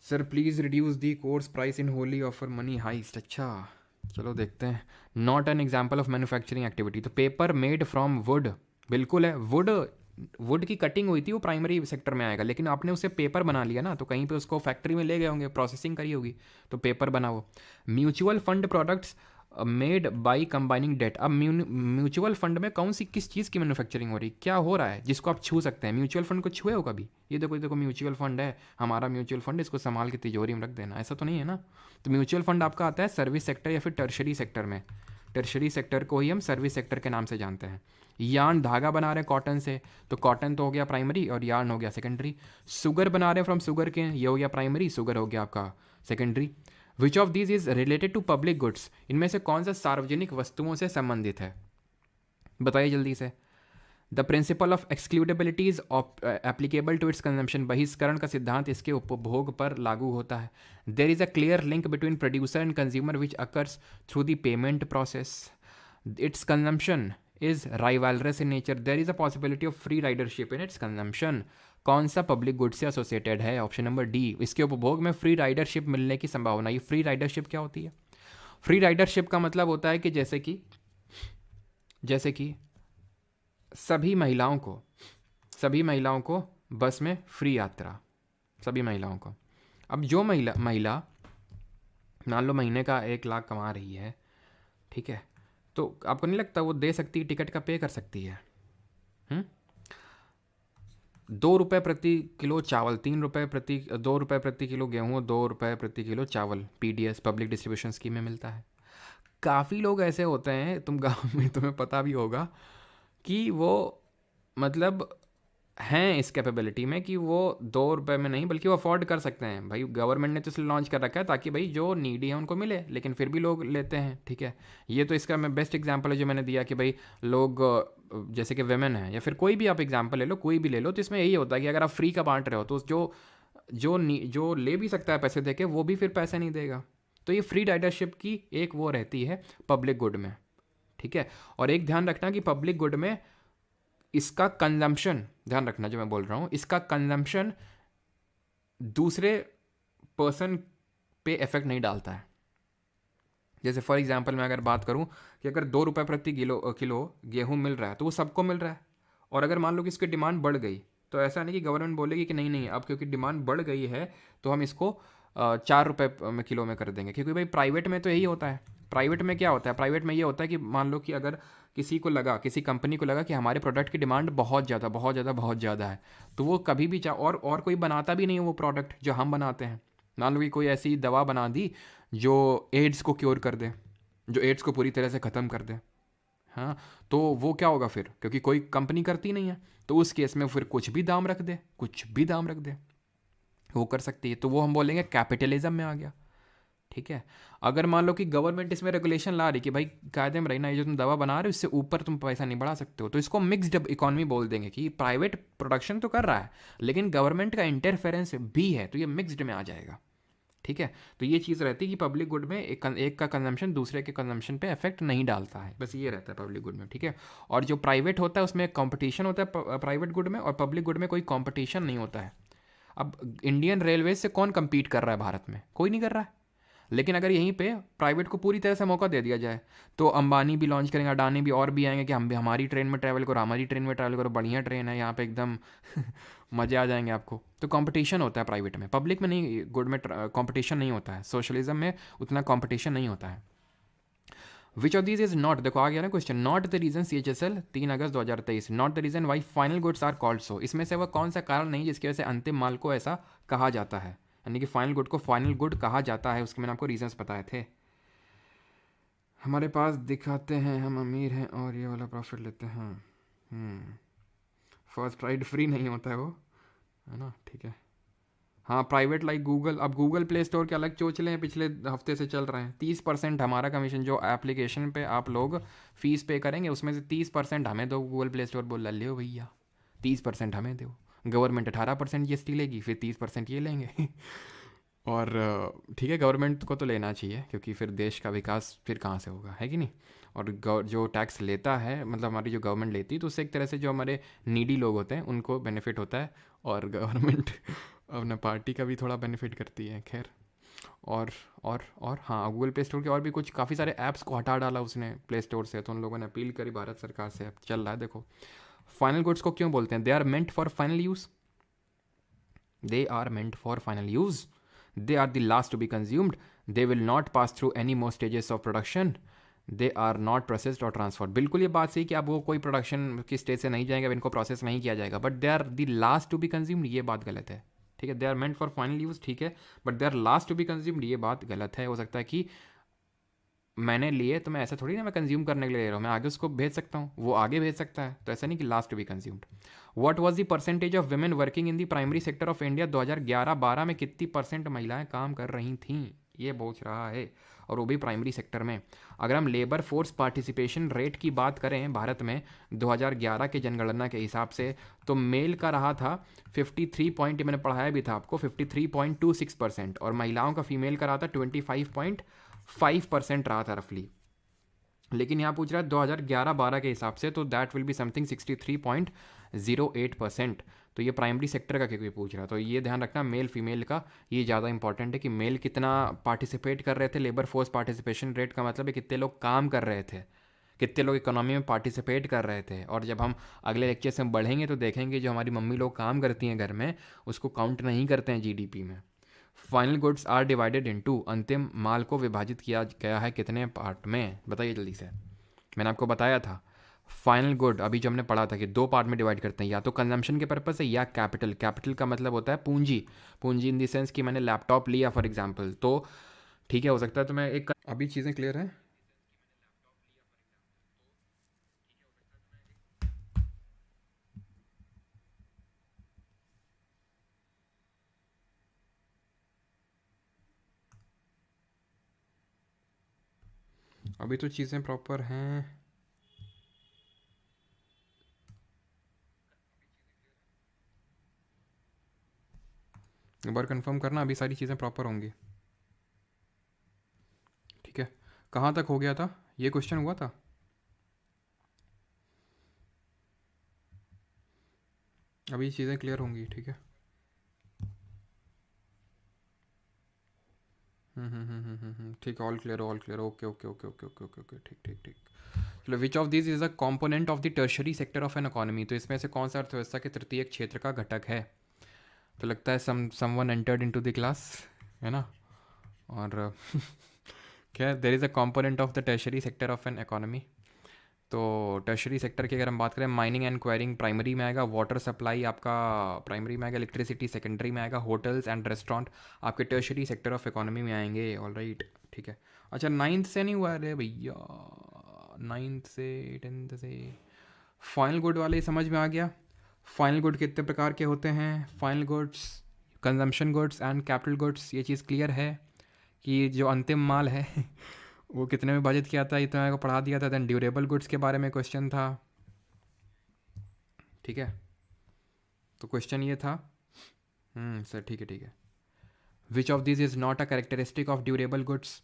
sir. Please reduce the course price in Holi offer money heist. अच्छा चलो देखते हैं। Not an example of manufacturing activity, तो पेपर मेड फ्रॉम वुड बिल्कुल है। वुड की कटिंग हुई थी वो प्राइमरी सेक्टर में आएगा, लेकिन आपने उसे पेपर बना लिया ना, तो कहीं पे उसको फैक्ट्री में ले गए होंगे, प्रोसेसिंग करी होगी, तो पेपर बना वो। Mutual fund products made by combining debt. अब म्यूचुअल फंड में कौन सी किस चीज़ की मैन्युफैक्चरिंग हो रही, क्या हो रहा है जिसको आप छू सकते हैं? म्यूचुअल फंड को छुए हो कभी? ये देखो देखो म्यूचुअल फंड है, हमारा म्यूचुअल फंड, इसको संभाल के तिजोरी में रख देना, ऐसा तो नहीं है ना। तो म्यूचुअल फंड आपका आता है सर्विस सेक्टर या फिर टर्शरी सेक्टर में। टर्शरी सेक्टर को ही हम सर्विस सेक्टर के नाम से जानते हैं। यार्न धागा बना रहे हैं कॉटन से, तो कॉटन तो हो गया प्राइमरी और यार्न हो गया सेकेंडरी। शुगर बना रहे हैं फ्रॉम शुगर के, ये हो गया प्राइमरी, शुगर हो गया आपका secondary. Which of these is related to public goods, इनमें से कौन सा सार्वजनिक वस्तुओं से संबंधित है, बताइए जल्दी से। The principle of excludability is applicable to its consumption, बहिष्करण का सिद्धांत इसके उपभोग पर लागू होता है। There is a clear link between producer and consumer which occurs through the payment process. Its consumption is rivalrous in nature. There is a possibility of free ridership in its consumption. कौन सा public good से associated है? Option number D, इसके उपभोग में free ridership मिलने की संभावना। ये फ्री राइडरशिप क्या होती है? फ्री राइडरशिप का मतलब होता है कि जैसे कि सभी महिलाओं को बस में फ्री यात्रा, सभी महिलाओं को। अब जो महिला मान लो महीने का 1 लाख कमा रही है, ठीक है, तो आपको नहीं लगता वो दे सकती, टिकट का पे कर सकती है? 2 रुपये प्रति किलो चावल, 2 रुपये प्रति किलो गेहूँ, 2 रुपये प्रति किलो चावल PDS पब्लिक डिस्ट्रीब्यूशन स्कीम में मिलता है। काफ़ी लोग ऐसे होते हैं, तुम गाँव में तुम्हें पता भी होगा कि वो मतलब हैं इस कैपेबिलिटी में कि वो 2 रुपये में नहीं बल्कि वो अफोर्ड कर सकते हैं। भाई गवर्नमेंट ने तो इसलिए लॉन्च कर रखा है ताकि भाई जो नीडी है उनको मिले, लेकिन फिर भी लोग लेते हैं, ठीक है। ये तो इसका मैं बेस्ट एग्जांपल है जो मैंने दिया कि भाई लोग जैसे कि वेमेन है या फिर कोई भी आप एग्जांपल ले लो, कोई भी ले लो, तो इसमें यही होता है कि अगर आप फ्री का बांट रहे हो तो जो ले भी सकता है पैसे दे के, वो भी फिर पैसे नहीं देगा। तो ये फ्री राइडरशिप की एक वो रहती है पब्लिक गुड में, ठीक है। और एक ध्यान रखना कि पब्लिक गुड में इसका कंजम्पशन, ध्यान रखना जो मैं बोल रहा हूँ, इसका कंजम्पशन दूसरे पर्सन पे इफेक्ट नहीं डालता है। जैसे फॉर एग्जांपल मैं अगर बात करूँ कि अगर 2 रुपये प्रति किलो गेहूँ मिल रहा है तो वो सबको मिल रहा है, और अगर मान लो कि इसकी डिमांड बढ़ गई तो ऐसा नहीं कि गवर्नमेंट बोलेगी कि नहीं अब क्योंकि डिमांड बढ़ गई है तो हम इसको 4 रुपये में किलो में कर देंगे, क्योंकि भाई प्राइवेट में तो यही होता है। प्राइवेट में क्या होता है? प्राइवेट में ये होता है कि मान लो कि अगर किसी कंपनी को लगा कि हमारे प्रोडक्ट की डिमांड बहुत ज़्यादा है, तो वो कभी भी और कोई बनाता भी नहीं है वो प्रोडक्ट जो हम बनाते हैं। मान लो कि कोई ऐसी दवा बना दी जो एड्स को क्योर कर दे, जो एड्स को पूरी तरह से ख़त्म कर दे, हाँ, तो वो क्या होगा फिर? क्योंकि कोई कंपनी करती नहीं है, तो उस केस में फिर कुछ भी दाम रख दे, वो कर सकती है, तो वो हम बोलेंगे कैपिटलिज्म में आ गया, ठीक है। अगर मान लो कि गवर्नमेंट इसमें रेगुलेशन ला रही कि भाई कायदे में रहना, ये जो तुम दवा बना रहे हो इससे ऊपर तुम पैसा नहीं बढ़ा सकते हो, तो इसको मिक्स्ड इकोनॉमी बोल देंगे कि प्राइवेट प्रोडक्शन तो कर रहा है लेकिन गवर्नमेंट का इंटरफेरेंस भी है, तो ये मिक्स्ड में आ जाएगा, ठीक है। तो ये चीज़ रहती है कि पब्लिक गुड में एक का कंजम्पशन दूसरे के कंजम्पशन पे इफेक्ट नहीं डालता है, बस ये रहता है पब्लिक गुड में, ठीक है। और जो प्राइवेट होता है उसमें कंपटीशन होता है प्राइवेट गुड में, और पब्लिक गुड में कोई कंपटीशन नहीं होता है। अब इंडियन रेलवे से कौन compete कर रहा है भारत में? कोई नहीं कर रहा है। लेकिन अगर यहीं पे प्राइवेट को पूरी तरह से मौका दे दिया जाए तो अंबानी भी लॉन्च करेंगे, अडानी भी, और भी आएंगे कि हम भी हमारी ट्रेन में ट्रैवल करो, बढ़िया ट्रेन है यहाँ पे एकदम मज़े आ जाएंगे आपको। तो कंपटीशन होता है प्राइवेट में, पब्लिक में नहीं, गुड में कंपटीशन नहीं होता है। सोशलिज्म में उतना कंपटीशन नहीं होता है। Which of these is not, देखो आ गया ना question, not the reason CHSL 3 अगस्त 2023, not the reason why final goods are called so, इसमें से वह कौन सा कारण नहीं जिसकी वजह से अंतिम माल को ऐसा कहा जाता है, यानी कि फाइनल गुड को फाइनल गुड कहा जाता है, उसके मैंने आपको रीजंस बताए थे। हमारे पास दिखाते हैं हम अमीर हैं और ये वाला प्रॉफिट लेते हैं। फर्स्ट राइड फ्री नहीं होता है वो, है ना, ठीक है। हाँ प्राइवेट लाइक गूगल, अब गूगल प्ले स्टोर के अलग चोचले हैं, पिछले हफ्ते से चल रहे हैं। 30% हमारा कमीशन, जो एप्लीकेशन पे आप लोग फीस पे करेंगे उसमें से 30% हमें दो। गूगल प्ले स्टोर बोल लियो भैया 30% हमें दो, गवर्नमेंट 18% GST लेगी, फिर 30% ये लेंगे और ठीक है, गवर्नमेंट को तो लेना चाहिए क्योंकि फिर देश का विकास फिर कहाँ से होगा, है कि नहीं। और जो टैक्स लेता है, मतलब हमारी जो गवर्नमेंट लेती है, तो उससे एक तरह से जो हमारे नीडी लोग होते हैं उनको बेनिफिट होता है, और गवर्नमेंट अपना पार्टी का भी थोड़ा बेनिफिट करती है। खैर, और हाँ, गूगल प्ले स्टोर के और भी कुछ काफ़ी सारे ऐप्स को हटा डाला उसने प्ले स्टोर से, तो उन लोगों ने अपील करी भारत सरकार से, अब चल रहा है। देखो फाइनल गुड्स को क्यों बोलते हैं, they are meant for final use, they are meant for final use, they are the last to be consumed, they will not pass through any more stages of production, they are not processed or transferred। बिल्कुल ये बात सही कि अब वो कोई production की stage से नहीं जाएंगे, अब इनको प्रोसेस नहीं किया जाएगा, but they are the last to be consumed, ये बात गलत है, ठीक है। They are meant for final use, ठीक है, but they are last to be consumed, ये बात गलत है। हो सकता है कि मैंने लिए तो मैं ऐसा थोड़ी ना मैं कंज्यूम करने के लिए ले रहा हूँ, मैं आगे उसको भेज सकता हूँ, वो आगे भेज सकता है, तो ऐसा नहीं कि last to be consumed. What was the percentage of women working in the primary sector of India, 2011-12 में कितनी % महिलाएं काम कर रही थीं, ये पूछ रहा है, और वो भी प्राइमरी सेक्टर में। अगर हम लेबर फोर्स पार्टिसिपेशन रेट की बात करें भारत में 2011 के जनगणना के हिसाब से, तो मेल का रहा था 53 पॉइंट, मैंने पढ़ाया भी था आपको, 53.26%, और महिलाओं का फीमेल का रहा था 25.5% रहा था रफली। लेकिन यहाँ पूछ रहा है 2011-12 के हिसाब से, तो दैट विल बी समथिंग 63.08%। तो ये प्राइमरी सेक्टर का क्योंकि पूछ रहा है, तो ये ध्यान रखना मेल फीमेल का, ये ज़्यादा इंपॉर्टेंट है कि मेल कितना पार्टिसिपेट कर रहे थे। लेबर फोर्स पार्टिसिपेशन रेट का मतलब है कितने लोग काम कर रहे थे, कितने लोग इकोनॉमी में पार्टिसिपेट कर रहे थे। और जब हम अगले लेक्चर से बढ़ेंगे तो देखेंगे जो हमारी मम्मी लोग काम करती हैं घर में, उसको काउंट नहीं करते हैं GDP में। Final goods are divided into, अंतिम माल को विभाजित किया गया है कितने पार्ट में, बताइए जल्दी से। मैंने आपको बताया था फाइनल गुड, अभी जो हमने पढ़ा था कि 2 पार्ट में डिवाइड करते हैं, या तो कंजम्पशन के पर्पज से या कैपिटल। कैपिटल का मतलब होता है पूंजी, पूंजी इन द सेंस कि मैंने लैपटॉप लिया फॉर एग्जांपल, तो ठीक है, हो सकता है तो मैं एक, अभी चीज़ें क्लियर हैं। अभी तो चीज़ें प्रॉपर हैं। एक बार कंफर्म करना, अभी सारी चीज़ें प्रॉपर होंगी, ठीक है। कहाँ तक हो गया था, ये क्वेश्चन हुआ था। अभी चीज़ें क्लियर होंगी, ठीक है। ठीक है, all clear, all clear, okay okay okay okay okay okay okay, ठीक ठीक ठीक। चलो, विच of this is a component of the tertiary sector of an economy, तो इसमें से कौन सा अर्थव्यवस्था के तृतीयक क्षेत्र का घटक है। तो लगता है someone entered into the class, है ना। और क्या, there is a component of the tertiary sector of an economy. तो टर्शरी सेक्टर की अगर हम बात करें, माइनिंग एंड क्वायरिंग प्राइमरी में आएगा, वाटर सप्लाई आपका प्राइमरी में आएगा, इलेक्ट्रिसिटी सेकेंडरी में आएगा, होटल्स एंड रेस्टोरेंट आपके टर्शरी सेक्टर ऑफ इकोनॉमी में आएंगे। ऑल राइट, ठीक है। अच्छा, 9th से नहीं हुआ, अरे भैया 9th से 10th से। फाइनल गुड वाले समझ में आ गया। फाइनल गुड कितने प्रकार के होते हैं, final goods, consumption goods and capital goods, ये चीज़ क्लियर है कि जो अंतिम माल है वो कितने में विभाजित किया था, ये तो मेरे को पढ़ा दिया था। देन ड्यूरेबल गुड्स के बारे में क्वेश्चन था, ठीक है। तो क्वेश्चन ये था, सर ठीक है ठीक है। Which of this is not a characteristic of durable goods,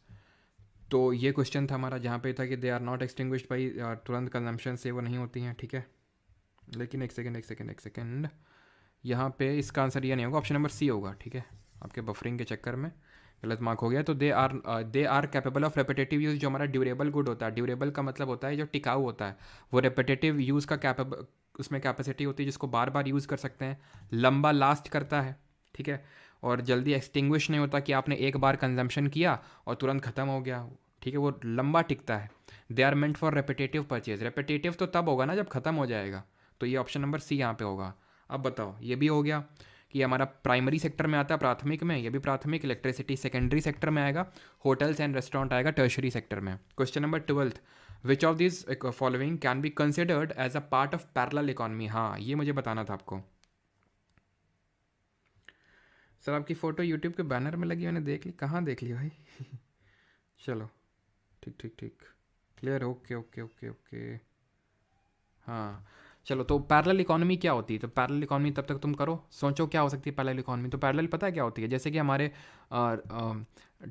तो ये क्वेश्चन था हमारा, जहाँ पे था कि they are not extinguished by, तुरंत कंजम्पशन से वो नहीं होती हैं, ठीक है। लेकिन एक सेकेंड, यहाँ पे इसका आंसर ये नहीं होगा, ऑप्शन नंबर C होगा, ठीक है। आपके बफरिंग के चक्कर में गलत मार्क हो गया। तो they are capable of repetitive use, जो हमारा ड्यूरेबल गुड होता है, ड्यूरेबल का मतलब होता है जो टिकाऊ होता है, वो रेपिटेटिव यूज़ का कैपेबल, उसमें कैपेसिटी होती है जिसको बार बार यूज़ कर सकते हैं, लंबा लास्ट करता है, ठीक है, और जल्दी एक्सटिंग्विश नहीं होता कि आपने एक बार कंजम्पशन किया और तुरंत ख़त्म हो गया, ठीक है, वो लंबा टिकता है। They are meant for repetitive purchase. Repetitive तो तब होगा ना जब खत्म हो जाएगा, तो ये ऑप्शन नंबर सी यहाँ पे होगा। अब बताओ, ये भी हो गया कि हमारा प्राइमरी सेक्टर में आता है, प्राथमिक में, ये भी प्राथमिक। इलेक्ट्रिसिटी सेकेंडरी सेक्टर में आएगा। होटल्स एंड रेस्टोरेंट आएगा टर्शरी सेक्टर में। Question number 12, which of this following can be considered as a part of parallel economy. हाँ, ये मुझे बताना था आपको। सर आपकी फ़ोटो यूट्यूब के बैनर में लगी, मैंने देख ली। कहाँ देख ली भाई? चलो ठीक ठीक ठीक, clear, okay okay okay okay. हाँ चलो, तो पैरेलल इकोनॉमी क्या होती है? तो पैरेलल इकोनॉमी तब तक तुम करो, सोचो क्या हो सकती है पैरेलल इकोनॉमी। तो पैरेलल पता है क्या होती है? जैसे कि हमारे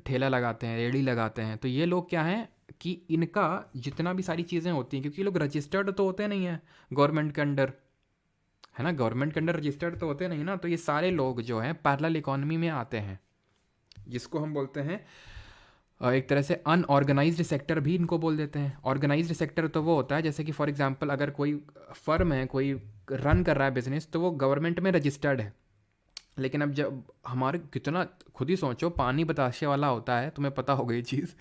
ठेला लगाते हैं, रेहड़ी लगाते हैं, तो ये लोग क्या हैं कि इनका जितना भी सारी चीज़ें होती हैं, क्योंकि ये लोग रजिस्टर्ड तो होते नहीं हैं गवर्नमेंट के अंडर, है ना, गवर्नमेंट के अंडर रजिस्टर्ड तो होते नहीं ना, तो ये सारे लोग जो हैं पैरेलल इकोनॉमी में आते हैं, जिसको हम बोलते हैं एक तरह से अनऑर्गेनाइज्ड सेक्टर भी इनको बोल देते हैं। ऑर्गेनाइज्ड सेक्टर तो वो होता है जैसे कि फॉर एग्जांपल अगर कोई फर्म है, कोई रन कर रहा है बिजनेस, तो वो गवर्नमेंट में रजिस्टर्ड है। लेकिन अब जब हमारे कितना, खुद ही सोचो, पानी बताशे वाला होता है, तुम्हें पता होगा ये चीज़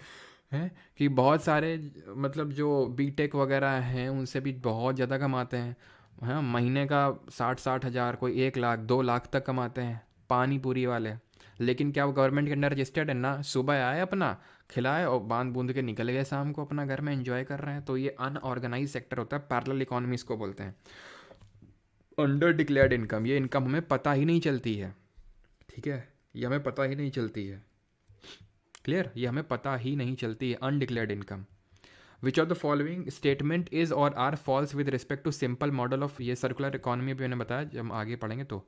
है कि बहुत सारे मतलब जो बीटेक वगैरह हैं उनसे भी बहुत ज़्यादा कमाते हैं। हाँ, महीने का 60-60 हज़ार, कोई 1 लाख 2 लाख तक कमाते हैं पानी पूरी वाले। लेकिन क्या वो गवर्नमेंट के अंडर रजिस्टर्ड है ना? सुबह आए, अपना खिलाए और बांध बूंद के निकल गए, शाम को अपना घर में एंजॉय कर रहे हैं। तो ये अनऑर्गेनाइज सेक्टर होता है, पैरेलल इकोनॉमी इसको बोलते हैं। अंडर डिक्लेयर्ड इनकम, ये इनकम हमें पता ही नहीं चलती है, ठीक है, ये हमें पता ही नहीं चलती है। क्लियर, ये हमें पता ही नहीं चलती है, undeclared income. Which of the following statement is और are false with respect to simple model of, ये सर्कुलर इकोनॉमी भी मैंने बताया, जब हम आगे पढ़ेंगे तो।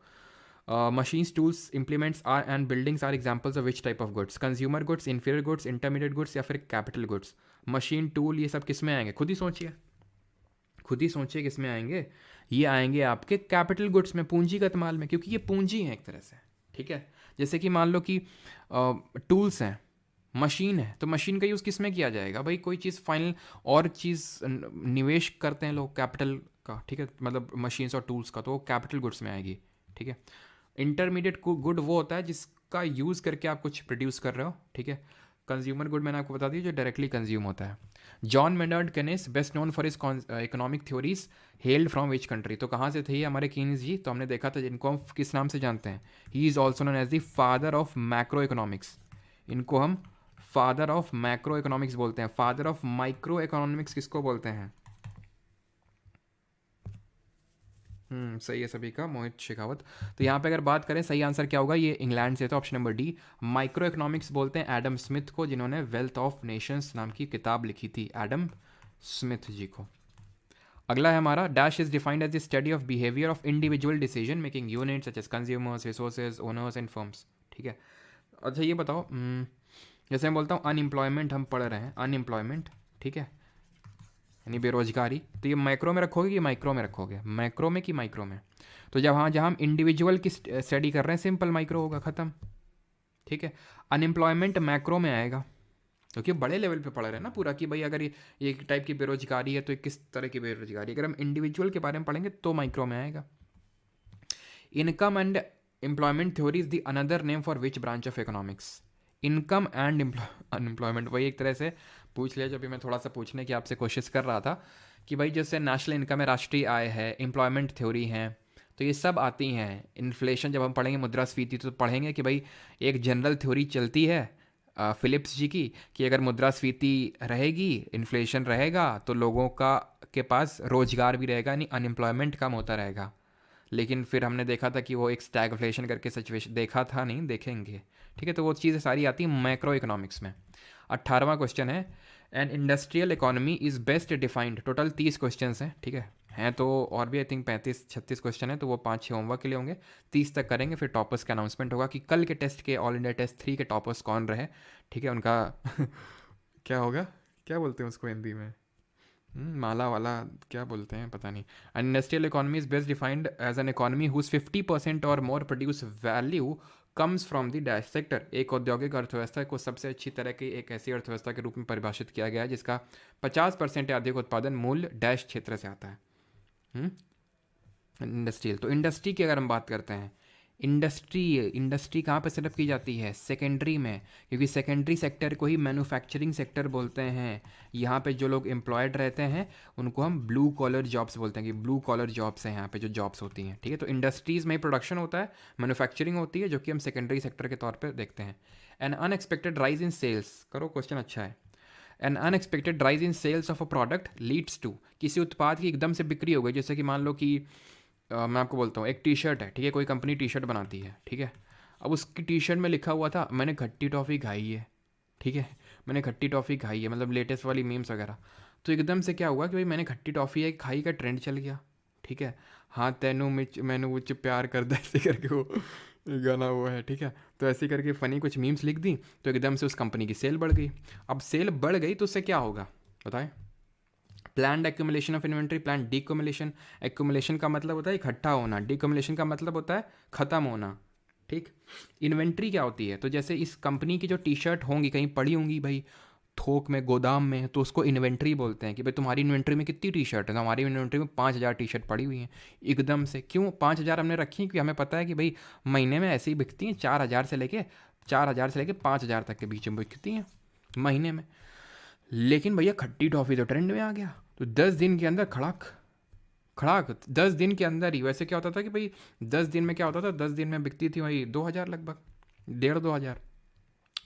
Machines, tools, implements are and buildings are examples of which type of goods? Consumer goods, inferior goods, intermediate goods या फिर कैपिटल गुड्स? मशीन, टूल, ये सब किस में आएंगे? खुद ही सोचिए, खुद ही सोचिए किस में आएंगे। ये आएंगे आपके कैपिटल गुड्स में, पूंजीगत माल में, क्योंकि ये पूंजी है एक तरह से, ठीक है। जैसे कि मान लो कि टूल्स हैं, मशीन है, तो मशीन का यूज़ किस में किया जाएगा भाई? कोई चीज़ फाइनल और चीज़ निवेश करते हैं लोग कैपिटल का, ठीक है, मतलब मशीन्स और टूल्स का, तो वो कैपिटल गुड्स में आएगी, ठीक है। इंटरमीडिएट गुड वो होता है जिसका यूज़ करके आप कुछ प्रोड्यूस कर रहे हो, ठीक है। कंज्यूमर गुड मैंने आपको बता दिया, जो डायरेक्टली कंज्यूम होता है। John Maynard Keynes, best known for his economic theories, held from which country? तो कहाँ से थे ये हमारे कीन्स जी? तो हमने देखा था, जिनको हम किस नाम से जानते हैं, he is also known as the father of macro economics. इनको हम फादर ऑफ मैक्रो इकोनॉमिक्स बोलते हैं। फादर ऑफ माइक्रो इकोनॉमिक्स किसको बोलते हैं? सही है सभी का, मोहित शेखावत। तो यहाँ पे अगर बात करें सही आंसर क्या होगा, ये इंग्लैंड से, तो option number D micro economics बोलते हैं एडम स्मिथ को, जिन्होंने वेल्थ ऑफ नेशंस नाम की किताब लिखी थी, एडम स्मिथ जी को। अगला है हमारा, dash is defined as the study of behaviour of individual decision making units such as consumers, resources, owners and firms, ठीक है। अच्छा ये बताओ, जैसे मैं बोलता हूँ अनएम्प्लॉयमेंट, हम पढ़ रहे हैं अनएम्प्लॉयमेंट, ठीक है, यानी बेरोजगारी, तो ये माइक्रो में रखोगे कि माइक्रो में रखोगे? मैक्रो में कि माइक्रो में? तो जहाँ हम इंडिविजुअल की स्टडी कर रहे हैं, सिंपल माइक्रो होगा, ख़त्म, ठीक है। अनएम्प्लॉयमेंट मैक्रो में आएगा, क्योंकि बड़े लेवल पे पढ़ रहे हैं ना पूरा, कि भाई अगर ये एक टाइप की बेरोजगारी है तो ये किस तरह की बेरोजगारी। अगर हम इंडिविजुअल के बारे में पढ़ेंगे तो माइक्रो में आएगा। Income and employment theory is the another name for which branch of economics? Income and unemployment, वही एक तरह से पूछ लिया, जब भी मैं थोड़ा सा पूछने की आपसे कोशिश कर रहा था कि भाई जैसे नेशनल इनकम है, राष्ट्रीय आय है, एम्प्लॉयमेंट थ्योरी है, तो ये सब आती हैं। इन्फ्लेशन जब हम पढ़ेंगे, मुद्रास्फीति, तो पढ़ेंगे कि भाई एक जनरल थ्योरी चलती है फिलिप्स जी की, कि अगर मुद्रास्फीति रहेगी, इन्फ्लेशन रहेगा, तो लोगों का के पास रोजगार भी रहेगा, यानी अनएम्प्लॉयमेंट कम होता रहेगा। लेकिन फिर हमने देखा था कि वो एक स्टैगफ्लेशन करके सिचुएशन, देखा था नहीं, देखेंगे, ठीक है। तो वो चीज़ें सारी आती हैं मैक्रो इकोनॉमिक्स में। 18वां क्वेश्चन है, an industrial economy is best defined. Total 30 question हैं, ठीक है तो और भी आई थिंक 35-36 क्वेश्चन है, तो वो 5-6 होमवर्क के लिए होंगे, 30 तक करेंगे, फिर टॉपर्स का अनाउंसमेंट होगा कि कल के टेस्ट के, ऑल इंडिया टेस्ट 3 के टॉपर्स कौन रहे, ठीक है, उनका क्या होगा, क्या बोलते हैं उसको हिंदी में, माला वाला क्या बोलते हैं पता नहीं। Industrial economy is best defined as an economy whose 50% or more produce value comes from the dash sector. एक औद्योगिक अर्थव्यवस्था को सबसे अच्छी तरह की एक ऐसी अर्थव्यवस्था के रूप में परिभाषित किया गया है जिसका 50% या अधिक उत्पादन मूल्य डैश क्षेत्र से आता है। इंडस्ट्रियल, तो इंडस्ट्री की अगर हम बात करते हैं, इंडस्ट्री कहाँ पे सेटअप की जाती है? सेकेंडरी में, क्योंकि सेकेंडरी सेक्टर को ही मैन्युफैक्चरिंग सेक्टर बोलते हैं। यहाँ पे जो लोग एम्प्लॉयड रहते हैं उनको हम ब्लू कॉलर जॉब्स बोलते हैं, कि ब्लू कॉलर जॉब्स हैं यहाँ पे जो जॉब्स होती हैं, ठीक है। तो इंडस्ट्रीज़ में ही प्रोडक्शन होता है, मैन्युफैक्चरिंग होती है, जो कि हम सेकेंडरी सेक्टर के तौर पर देखते हैं। An unexpected rise in sales, करो क्वेश्चन अच्छा है। An unexpected rise in sales of a product leads to, किसी उत्पाद की एकदम से बिक्री हो गई, जैसे कि मान लो कि मैं आपको बोलता हूँ, एक टी शर्ट है, ठीक है, कोई कंपनी टी शर्ट बनाती है, ठीक है। अब उसकी टी शर्ट में लिखा हुआ था मैंने खट्टी टॉफ़ी खाई है, ठीक है, मैंने खट्टी टॉफ़ी खाई है, मतलब लेटेस्ट वाली मीम्स वगैरह। तो एकदम से क्या हुआ कि भाई मैंने खट्टी टॉफ़ी है खाई का ट्रेंड चल गया, ठीक है। हाँ तेनू मिच मैनू विच प्यार कर दे, ऐसे करके वो गाना हुआ है, ठीक है। तो ऐसे करके फ़नी कुछ मीम्स लिख दी, तो एकदम से उस कंपनी की सेल बढ़ गई। अब सेल बढ़ गई तो उससे क्या होगा बताएं? Planned accumulation of inventory, planned decumulation. Accumulation का मतलब होता है इकट्ठा होना, डीक्यूमुलेशन का मतलब होता है ख़त्म होना, ठीक। इन्वेंट्री क्या होती है? तो जैसे इस कंपनी की जो टी शर्ट होंगी कहीं पड़ी होंगी भाई थोक में, गोदाम में, तो उसको इन्वेंट्री बोलते हैं कि भाई तुम्हारी इन्वेंट्री में कितनी टी शर्ट है? तो हमारी इन्वेंट्री में 5,000 टी शर्ट पड़ी हुई हैं। एकदम से क्यों 5,000 हमने रखी हैं? क्योंकि हमें पता है कि भाई महीने में ऐसे ही बिकती हैं, 4,000 से लेके 5,000 तक के बीच में बिकती हैं महीने में। लेकिन भैया खट्टी टॉफ़ी तो ट्रेंड में आ गया, तो 10 दिन के अंदर खड़ाक खड़ाक 10 दिन के अंदर ही। वैसे क्या होता था कि भाई 10 दिन में क्या होता था, 10 दिन में बिकती थी वही 2,000 लगभग, 1,500-2,000।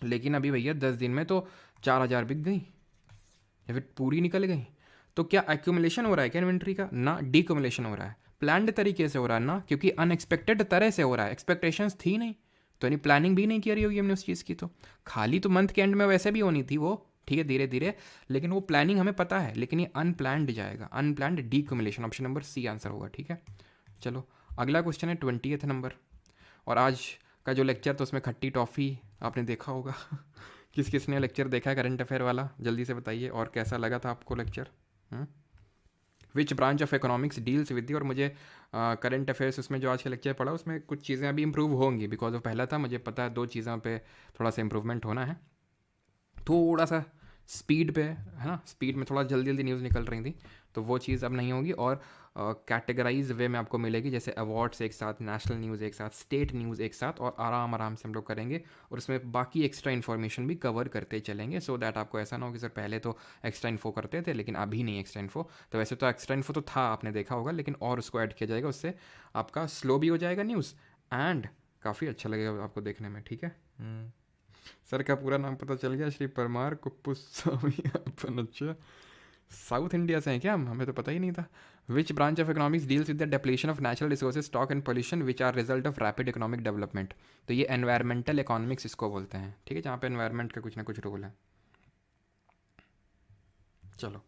लेकिन अभी भैया 10 दिन में तो 4,000 बिक गई या फिर पूरी निकल गई। तो क्या एक्यूमुलेशन हो रहा है क्या इन्वेंट्री का? ना, डीक्यूमुलेशन हो रहा है। प्लान्ड तरीके से हो रहा है ना, क्योंकि अनएक्सपेक्टेड तरह से हो रहा है, एक्सपेक्टेशंस थी नहीं, तो यानी प्लानिंग भी नहीं करी होगी हमने उस चीज़ की। तो खाली तो मंथ के एंड में वैसे भी होनी थी वो, ठीक है, धीरे धीरे, लेकिन वो प्लानिंग हमें पता है, लेकिन ये अनप्लान्ड जाएगा, unplanned decumulation. Option number C answer होगा, ठीक है। चलो अगला क्वेश्चन है 20th नंबर। और आज का जो लेक्चर तो उसमें खट्टी टॉफ़ी आपने देखा होगा। किस किस ने लेक्चर देखा है करंट अफेयर वाला, जल्दी से बताइए, और कैसा लगा था आपको lecture? Which branch of economics deals with the. और मुझे करंट अफेयर्स उसमें जो आज का लेक्चर पढ़ा उसमें कुछ चीज़ें अभी इंप्रूव होंगी, बिकॉज वो पहला था, मुझे पता है 2 चीज़ों पे थोड़ा सा इंप्रूवमेंट होना है, थोड़ा सा स्पीड पे, है ना, स्पीड में थोड़ा जल्दी जल्दी न्यूज़ निकल रही थी, तो वो चीज़ अब नहीं होगी। और कैटेगराइज वे में आपको मिलेगी, जैसे अवार्ड्स एक साथ, नेशनल न्यूज़ एक साथ, स्टेट न्यूज़ एक साथ, और आराम आराम से हम लोग करेंगे, और उसमें बाकी एक्स्ट्रा इन्फॉर्मेशन भी कवर करते चलेंगे, सो दैट आपको ऐसा ना हो कि सर पहले तो एक्स्ट्रा इन्फो करते थे लेकिन अभी नहीं एक्स्ट्रा इन्फो। तो वैसे तो एक्स्ट्रा इन्फो तो था, आपने देखा होगा, लेकिन और उसको ऐड किया जाएगा, उससे आपका स्लो भी हो जाएगा न्यूज़, एंड काफ़ी अच्छा लगेगा आपको देखने में, ठीक है। सर का पूरा नाम पता चल गया, श्री परमार कुप्पुस्वामी अपन। अच्छा, साउथ इंडिया से हैं क्या हम? हमें तो पता ही नहीं था। Which branch of economics deals with the depletion of natural resources, stock and pollution which are result of rapid economic development. तो ये एनवायरमेंटल इकोनॉमिक्स इसको बोलते हैं, ठीक है, जहाँ पे एनवायरमेंट का कुछ ना कुछ रोल है। चलो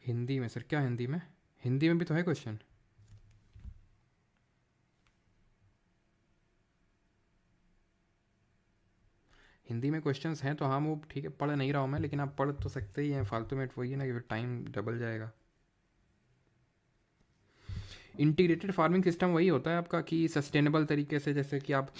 हिंदी में सर, क्या हिंदी में? हिंदी में भी तो है क्वेश्चन। हिंदी में क्वेश्चंस हैं तो हाँ, वो ठीक है, पढ़ नहीं रहा हूँ मैं, लेकिन आप पढ़ तो सकते ही हैं, फालतू में वही है ना कि फिर टाइम डबल जाएगा। इंटीग्रेटेड फार्मिंग सिस्टम वही होता है आपका कि सस्टेनेबल तरीके से, जैसे कि आप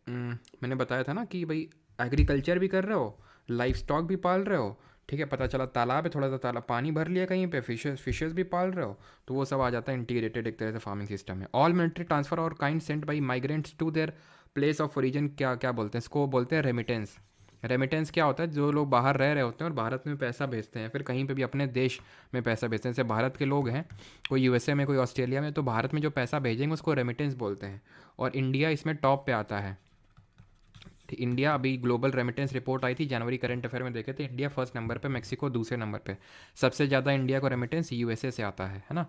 मैंने बताया था ना कि भाई एग्रीकल्चर भी कर रहे हो, लाइफ स्टॉक भी पाल रहे हो, ठीक है, पता चला तालाब है, थोड़ा सा तालाब पानी भर लिया कहीं पे, फिशेस भी पाल रहे हो, तो वो सब आ जाता है इंटीग्रेटेड एक तरह से फार्मिंग सिस्टम है। ऑल मिलिट्री ट्रांसफर और kind sent by migrants to their place of origin, क्या क्या बोलते हैं इसको? बोलते हैं रेमिटेंस। रेमिटेंस क्या होता है? जो लोग बाहर रह रहे होते हैं और भारत में पैसा भेजते हैं, फिर कहीं पे भी अपने देश में पैसा भेजते हैं, जैसे भारत के लोग हैं, कोई यूएसए में, कोई ऑस्ट्रेलिया में, तो भारत में जो पैसा भेजेंगे उसको रेमिटेंस बोलते हैं, और इंडिया इसमें टॉप पे आता है। इंडिया, अभी ग्लोबल रेमिटेंस रिपोर्ट आई थी जनवरी, करंट अफेयर में देखे थे, इंडिया फर्स्ट नंबर पे, मैक्सिको दूसरे नंबर पे, सबसे ज़्यादा इंडिया को रेमिटेंस यूएसए से आता है ना।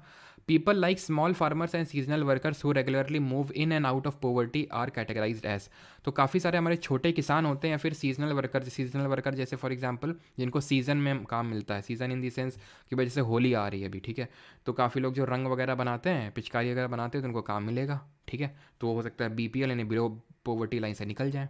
People like small farmers and seasonal workers who regularly move in and out of poverty are categorised as. तो काफ़ी सारे हमारे छोटे किसान होते हैं, या फिर सीजनल वर्कर जैसे फॉर एग्जांपल जिनको सीज़न में काम मिलता है, सीज़न इन दी सेंस कि भाई जैसे होली आ रही है अभी, ठीक है, तो काफ़ी लोग जो रंग वगैरह बनाते हैं, पिचकारी वगैरह बनाते हैं, तो उनको काम मिलेगा, ठीक है। तो हो सकता है बीपीएल यानी बिलो पॉवर्टी लाइन से निकल जाए।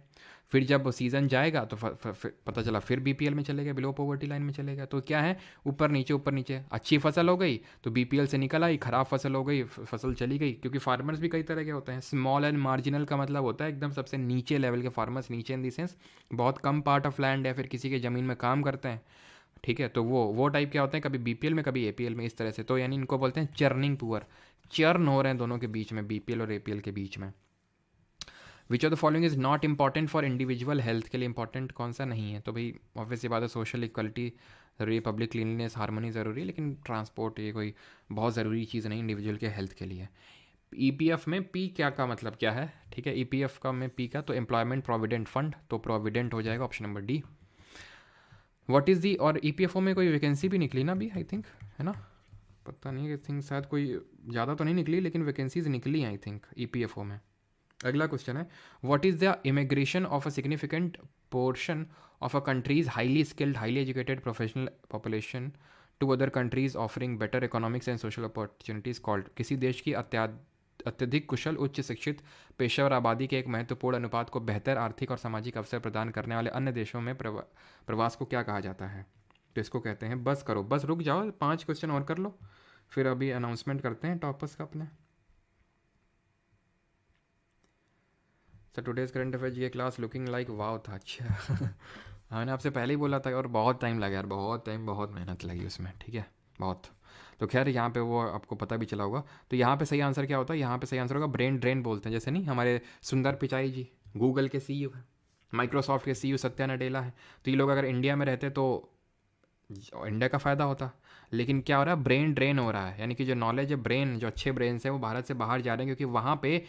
फिर जब सीज़न जाएगा तो पता चला फिर बीपीएल में चले गए, बिलो पॉवर्टी लाइन में चले गए। तो क्या है, ऊपर नीचे, अच्छी फसल हो गई तो बीपीएल से निकल आई, ख़राब फसल हो गई, फसल चली गई। क्योंकि फार्मर्स भी कई तरह के होते हैं। स्मॉल एंड मार्जिनल का मतलब होता है एकदम सबसे नीचे लेवल के फार्मर्स, नीचे इन दी सेंस बहुत कम पार्ट ऑफ लैंड है, फिर किसी के ज़मीन में काम करते हैं, ठीक है, तो वो टाइप क्या होते हैं, कभी बीपीएल में कभी एपीएल में, इस तरह से। तो यानी इनको बोलते हैं चर्निंग पुअर, चर्न हो रहे हैं दोनों के बीच में, बीपीएल और एपीएल के बीच में। विच of the following is not important for individual health, के लिए इंपॉर्टेंट कौन सा नहीं है? तो भाई ऑब्वियस सी बात है, सोशल इक्वलिटी ज़रूरी है, पब्लिक क्लीनलीनेस हारमोनी ज़रूरी है, लेकिन ट्रांसपोर्ट ये कोई बहुत ज़रूरी चीज़ नहीं इंडिविजुअल के हेल्थ के लिए। ईपीएफ में पी क्या का मतलब क्या है? ठीक है, ईपीएफ का में पी का तो एम्प्लॉयमेंट प्रोविडेंट फंड, तो प्रोविडेंट हो जाएगा option number D. What is the, और ईपीएफओ में कोई वैकेंसी भी निकली ना अभी, आई थिंक, है ना? पता नहीं, आई थिंक शायद कोई ज़्यादा तो नहीं निकली, लेकिन वैकेंसीज निकली हैं आई थिंक ईपीएफओ में। अगला क्वेश्चन है, what is the immigration of a significant portion of a country's highly skilled highly educated professional population to other countries offering better economics and social opportunities called. किसी देश की अत्यधिक कुशल उच्च शिक्षित पेशेवर आबादी के एक महत्वपूर्ण अनुपात को बेहतर आर्थिक और सामाजिक अवसर प्रदान करने वाले अन्य देशों में प्रवास को क्या कहा जाता है? तो इसको कहते हैं, बस करो, बस रुक जाओ, 5 क्वेश्चन और कर लो, फिर अभी अनाउंसमेंट करते हैं टॉपर्स का अपने। सर टुडेज करंट अफेयर्स ये क्लास लुकिंग लाइक वाव था। अच्छा मैंने आपसे पहले ही बोला था, और बहुत टाइम लगा यार, बहुत टाइम, बहुत मेहनत लगी उसमें, ठीक है, बहुत। तो खैर यहाँ पे वो आपको पता भी चला होगा। तो यहाँ पे सही आंसर क्या होता है? यहाँ पे सही आंसर होगा ब्रेन ड्रेन बोलते हैं, जैसे नहीं हमारे सुंदर पिचाई जी गूगल के सीईओ है, माइक्रोसॉफ्ट के सीईओ सत्या नडेला है। तो ये लोग अगर इंडिया में रहते तो इंडिया का फ़ायदा होता, लेकिन क्या हो रहा है, ब्रेन ड्रेन हो रहा है, यानी कि जो नॉलेज है, ब्रेन जो अच्छे ब्रेन हैं वो भारत से बाहर जा रहे हैं, क्योंकि वहाँ पे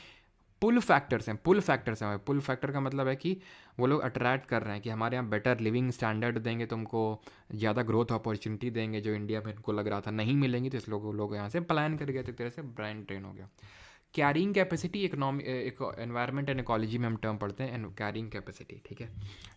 पुल फैक्टर्स हैं, पुल फैक्टर्स हैं। पुल फैक्टर का मतलब है कि वो लोग अट्रैक्ट कर रहे हैं कि हमारे यहाँ बेटर लिविंग स्टैंडर्ड देंगे तुमको, ज़्यादा ग्रोथ अपॉर्चुनिटी देंगे, जो इंडिया में इनको लग रहा था नहीं मिलेंगी, तो इस लोग यहाँ से प्लान कर गए, तो एक तरह से ब्रेन ड्रेन हो गया। Carrying capacity environment and ecology में हम टर्म पढ़ते हैं, कैरिंग कैपेसिटी, ठीक है।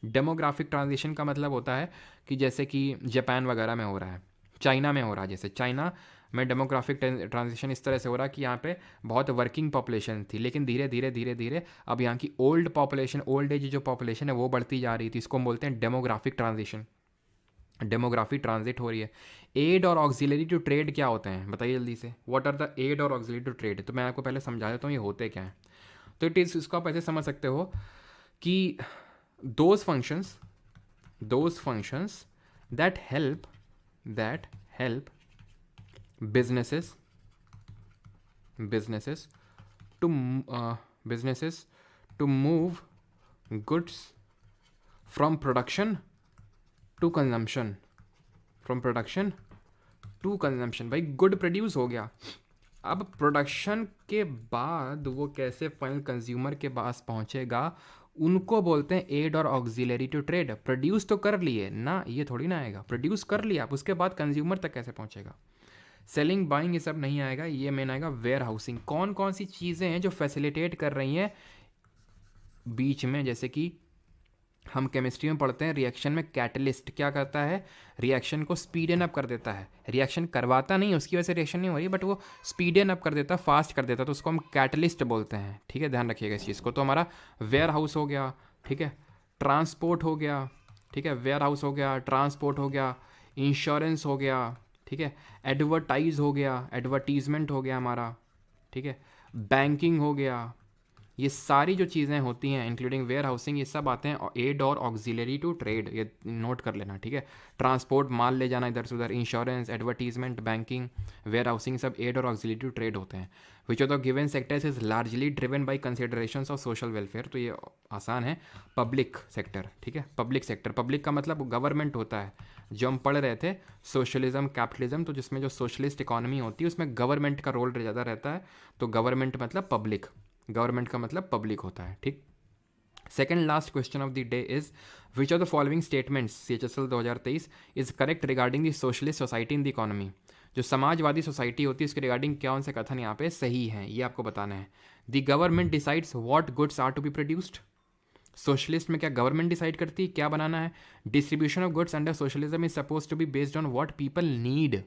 डेमोग्राफिक ट्रांजिशन का मतलब होता है कि जैसे कि जापान वगैरह में हो रहा है, चाइना में हो रहा है, जैसे चाइना में डेमोग्राफिक ट्रांजिशन इस तरह से हो रहा है कि यहाँ पे बहुत वर्किंग पॉपुलेशन थी, लेकिन धीरे धीरे धीरे धीरे अब यहाँ की ओल्ड पॉपुलेशन, ओल्ड एज जो पॉपुलेशन है वो बढ़ती जा रही थी। इसको हम बोलते हैं डेमोग्राफिक ट्रांजिशन, डेमोग्राफी ट्रांजिट हो रही है। एड और ऑक्सिलरी टू ट्रेड क्या होते हैं, बताइए जल्दी से, व्हाट आर द एड और ऑक्सिलरी टू ट्रेड? तो मैं आपको पहले समझा देता हूँ ये होते क्या हैं। तो इट इज़, इसको आप ऐसे समझ सकते हो कि those functions that help businesses to move goods from production to consumption, भाई गुड प्रोड्यूस हो गया, अब प्रोडक्शन के बाद वो कैसे फाइनल कंज्यूमर के पास पहुंचेगा, उनको बोलते हैं एड और ऑक्सिलरी टू ट्रेड। प्रोड्यूस तो कर लिए ना, ये थोड़ी ना आएगा, प्रोड्यूस कर लिया, आप उसके बाद कंज्यूमर तक कैसे पहुंचेगा? सेलिंग बाइंग ये सब नहीं आएगा, ये मेन आएगा वेयर हाउसिंग। कौन कौन सी चीज़ें हैं जो फैसिलिटेट कर रही हैं बीच में, जैसे कि हम केमिस्ट्री में पढ़ते हैं, रिएक्शन में कैटलिस्ट क्या करता है, रिएक्शन को स्पीडन अप कर देता है, रिएक्शन करवाता नहीं, उसकी वजह से रिएक्शन नहीं हो रही, बट वो स्पीडन अप कर देता, फास्ट कर देता, तो उसको हम कैटलिस्ट बोलते हैं, ठीक है, ध्यान रखिएगा इस चीज़ को। तो हमारा वेयर हाउस हो गया, ठीक है, ट्रांसपोर्ट हो गया, ठीक है, वेयर हाउस हो गया, ट्रांसपोर्ट हो गया, इंश्योरेंस हो गया, ठीक है, एडवर्टाइज हो गया, एडवर्टीजमेंट हो गया हमारा, ठीक है, बैंकिंग हो गया, ये सारी जो चीज़ें होती हैं इंक्लूडिंग वेयर हाउसिंग, ये सब आते हैं एड और ऑक्सिलरी टू ट्रेड, ये नोट कर लेना, ठीक है। ट्रांसपोर्ट, माल ले जाना इधर से उधर, insurance, advertisement, banking, warehousing, सब एड और ऑक्सिलरी टू ट्रेड होते हैं। Which of the given sectors is largely driven by considerations of social welfare, तो ये आसान है, पब्लिक सेक्टर, ठीक है, पब्लिक सेक्टर, पब्लिक का मतलब गवर्नमेंट होता है। जो हम पढ़ रहे थे सोशलिज्म कैपिटलिज्म, तो जिसमें जो सोशलिस्ट इकोनॉमी होती है उसमें गवर्नमेंट का रोल ज़्यादा रहता है, तो गवर्नमेंट मतलब पब्लिक, गवर्नमेंट का मतलब पब्लिक होता है, ठीक। Second last question of the day is which of the following statements CHSL 2023 is correct regarding the socialist society in the economy. जो समाजवादी सोसाइटी होती है उसके रिगार्डिंग कौन से कथन यहाँ पे सही हैं, ये आपको बताना है। The government decides what goods are to be produced, socialist में क्या गवर्नमेंट डिसाइड करती है क्या बनाना है? Distribution of goods under socialism is suppose to be based on what people need,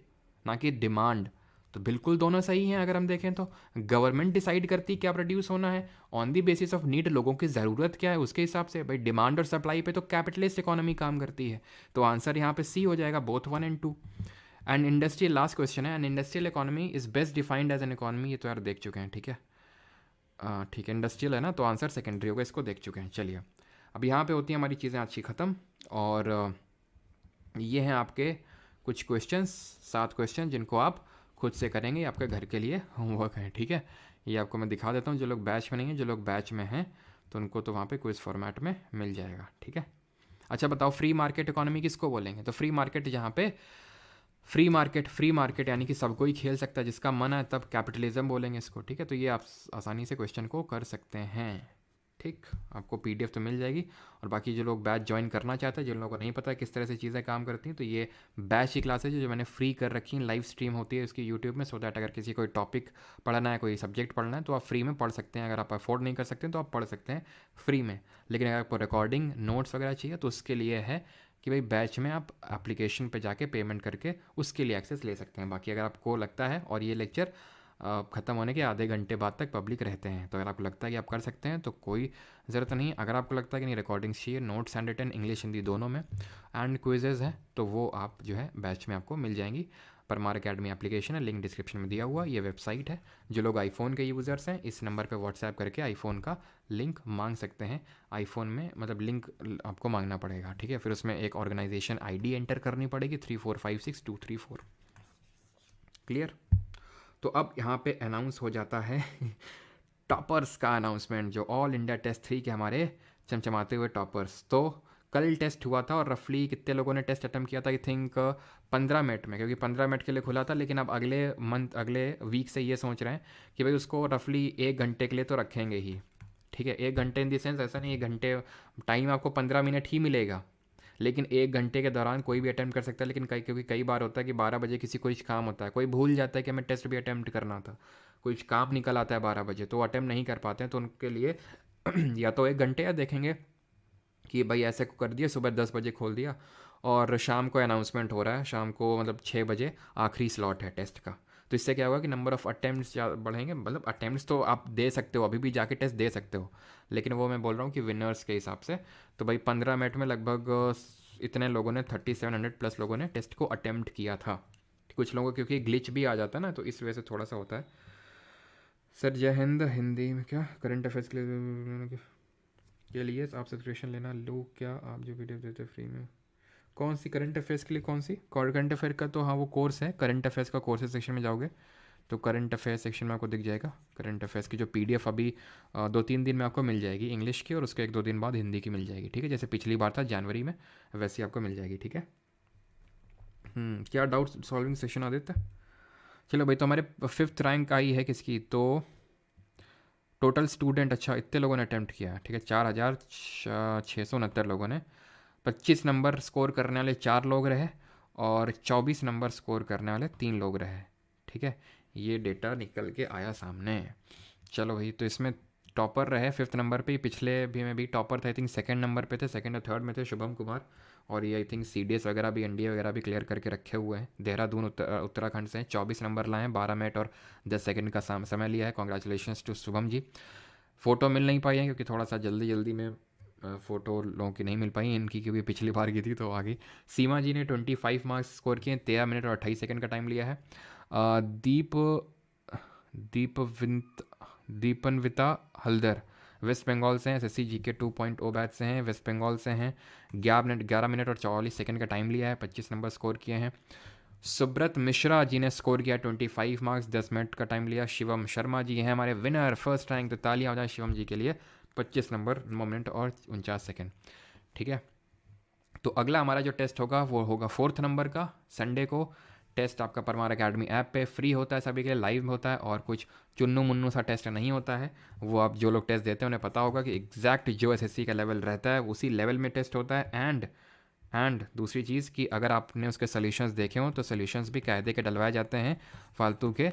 ना कि डिमांड। तो बिल्कुल दोनों सही हैं अगर हम देखें तो। गवर्नमेंट डिसाइड करती क्या प्रोड्यूस होना है on the basis of need, लोगों की ज़रूरत क्या है उसके हिसाब से। भाई डिमांड और सप्लाई पे तो कैपिटलिस्ट इकोनॉमी काम करती है, तो आंसर यहाँ पे सी हो जाएगा, both 1 and 2। And industrial, last question है, and industrial economy is best defined as an economy, ये तो यार देख चुके हैं, ठीक है, ठीक है, इंडस्ट्रियल है ना, तो आंसर सेकेंडरी होगा, इसको देख चुके हैं। चलिए अब यहाँ पे होती हैं हमारी चीज़ें अच्छी ख़त्म, और ये हैं आपके कुछ क्वेश्चंस, 7 क्वेश्चन जिनको आप खुद से करेंगे, ये आपके घर के लिए होमवर्क है, ठीक है। ये आपको मैं दिखा देता हूँ, जो लोग बैच में नहीं हैं, जो लोग बैच में हैं तो उनको तो वहाँ पे क्विज फॉर्मेट में मिल जाएगा, ठीक है। अच्छा बताओ, फ्री मार्केट इकोनॉमी किसको बोलेंगे? तो फ्री मार्केट जहाँ पे फ्री मार्केट यानी कि सब कोई खेल सकता है, जिसका मन है, तब कैपिटलिज्म बोलेंगे इसको, ठीक है। तो ये आप आसानी से क्वेश्चन को कर सकते हैं, ठीक। आपको पीडीएफ तो मिल जाएगी। और बाकी जो लोग बैच ज्वाइन करना चाहते हैं, जिन लोगों को नहीं पता किस तरह से चीज़ें काम करती हैं, तो ये बैच की क्लासेज जो मैंने फ्री कर रखी हैं, लाइव स्ट्रीम होती है उसकी यूट्यूब में, सो दैट अगर किसी कोई टॉपिक पढ़ना है, कोई सब्जेक्ट पढ़ना है, तो आप फ्री में पढ़ सकते हैं। अगर आप अफोर्ड नहीं कर सकते हैं तो आप पढ़ सकते हैं फ्री में। लेकिन अगर आपको रिकॉर्डिंग नोट्स वगैरह चाहिए तो उसके लिए है कि भाई बैच में आप एप्लीकेशन पे जाके पेमेंट करके उसके लिए एक्सेस ले सकते हैं। बाकी अगर आपको लगता है, और ये लेक्चर ख़त्म होने के आधे घंटे बाद तक पब्लिक रहते हैं, तो अगर आपको लगता है कि आप कर सकते हैं तो कोई ज़रूरत नहीं। अगर आपको लगता है कि नहीं रिकॉर्डिंग्स चाहिए, notes handwritten English Hindi दोनों में, एंड क्विजेज है, तो वो आप जो है बैच में आपको मिल जाएंगी। परमार अकेडमी एप्लीकेशन है, लिंक डिस्क्रिप्शन में दिया हुआ, ये वेबसाइट है। जो लोग आईफोन के यूज़र्स हैं, इस नंबर पे व्हाट्सएप करके आईफोन का लिंक मांग सकते हैं। आईफोन में मतलब लिंक आपको मांगना पड़ेगा, ठीक है। फिर उसमें एक ऑर्गेनाइजेशन आईडी एंटर करनी पड़ेगी, 3456 234। क्लियर? तो अब यहाँ पे अनाउंस हो जाता है टॉपर्स का अनाउंसमेंट, जो ऑल इंडिया टेस्ट 3 के हमारे चमचमाते हुए टॉपर्स। तो कल टेस्ट हुआ था और रफली कितने लोगों ने टेस्ट अटैम्प्ट किया था? आई थिंक 15 मिनट में, क्योंकि 15 मिनट के लिए खुला था। लेकिन अब अगले मंथ, अगले वीक से ये सोच रहे हैं कि भाई उसको रफली 1 घंटे के लिए तो रखेंगे ही, ठीक है। 1 घंटे इन द सेंस ऐसा नहीं 1 घंटे, टाइम आपको 15 मिनट ही मिलेगा, लेकिन 1 घंटे के दौरान कोई भी अटैम्प्ट कर सकता है। लेकिन क्योंकि कई बार होता है कि 12 बजे किसी को कुछ काम होता है, कोई भूल जाता है कि हमें टेस्ट भी अटैम्प्ट करना था, कुछ काम निकल आता है 12 बजे, तो वो अटैम्प्ट नहीं कर पाते हैं। तो उनके लिए या तो 1 घंटे, या देखेंगे कि भाई ऐसे को कर दिया, सुबह 10 बजे खोल दिया और शाम को अनाउंसमेंट हो रहा है, शाम को मतलब 6 बजे आखिरी स्लॉट है टेस्ट का। तो इससे क्या होगा कि नंबर ऑफ़ अटैम्प्ट्स बढ़ेंगे। मतलब अटैम्प्ट्स तो आप दे सकते हो, अभी भी जाके टेस्ट दे सकते हो, लेकिन वो मैं बोल रहा हूँ कि विनर्स के हिसाब से। तो भाई 15 मिनट में लगभग इतने लोगों ने, 3700+ लोगों ने टेस्ट को अटैम्प्ट किया था। कुछ लोगों को क्योंकि ग्लिच भी आ जाता है ना, तो इस वजह से थोड़ा सा होता है। सर जय हिंद, हिंदी में क्या करंट अफेयर्स के लिए आप सब्सक्रिप्शन लेना लो क्या? आप जो वीडियो देते फ्री में, कौन सी करंट अफेयर्स के लिए? कौन सी करंट अफेयर का? तो हाँ वो कोर्स है, करंट अफेयर्स का कोर्सेज सेक्शन में जाओगे तो करंट अफेयर सेक्शन में आपको दिख जाएगा। करंट अफेयर्स की जो पीडीएफ अभी 2-3 दिन में आपको मिल जाएगी इंग्लिश की, और उसके 1-2 दिन बाद हिंदी की मिल जाएगी, ठीक है। जैसे पिछली बार था जनवरी में, वैसे ही आपको मिल जाएगी, ठीक है। क्या डाउट सॉल्विंग सेशन आदित्य? चलो भाई, तो हमारे 5th रैंक आई है किसकी? तो टोटल स्टूडेंट, अच्छा इतने लोगों ने अटैम्प्ट किया, ठीक है, 4669 लोगों ने। 25 नंबर स्कोर करने वाले 4 लोग रहे, और 24 नंबर स्कोर करने वाले 3 लोग रहे, ठीक है। ये डेटा निकल के आया सामने। चलो भाई, तो इसमें टॉपर रहे 5th नंबर पे, पिछले भी में भी टॉपर थे, आई थिंक 2nd नंबर पे थे, 2nd और 3rd में थे शुभम कुमार। और ये आई थिंक CDS वगैरह भी, NDA वगैरह भी क्लियर करके रखे हुए हैं, देहरादून उत्तराखंड से हैं। 24 नंबर लाए हैं, 12 मिनट और 10 सेकंड का समय लिया है। Congratulations to Shubham ji. Photo मिल नहीं पाई है क्योंकि थोड़ा सा जल्दी जल्दी में फ़ोटो लोगों की नहीं मिल पाई इनकी, क्योंकि पिछली बार की थी तो आ गई। सीमा जी ने 25 मार्क्स स्कोर किए, 13 मिनट और 28 सेकंड का टाइम लिया है। दीप दीपविंत दीपनविता हल्दर वेस्ट बंगाल से हैं, SSC GK 2.0 बैच से हैं, वेस्ट बंगाल से हैं। 11 मिनट और 44 सेकंड का टाइम लिया है, 25 नंबर स्कोर किए हैं। सुब्रत मिश्रा जी ने स्कोर किया 25 मार्क्स, 10 मिनट का टाइम लिया। शिवम शर्मा जी हैं हमारे विनर, फर्स्ट रैंक, तो तालियां हो जाए शिवम जी के लिए। 25 नंबर, 9 मिनट और 49 सेकंड, ठीक है। तो अगला हमारा जो टेस्ट होगा वो होगा 4th नंबर का, संडे को। टेस्ट आपका परमार अकेडमी ऐप पे फ्री होता है, सभी के लिए लाइव होता है, और कुछ चुन्नू मुन्नू सा टेस्ट नहीं होता है। वो आप जो लोग टेस्ट देते हैं उन्हें पता होगा कि एग्जैक्ट जो SSC का लेवल रहता है उसी लेवल में टेस्ट होता है। एंड दूसरी चीज़ कि अगर आपने उसके सोल्यूशंस देखे हों तो सोल्यूशंस भी कायदे के डलवाए जाते हैं, फालतू के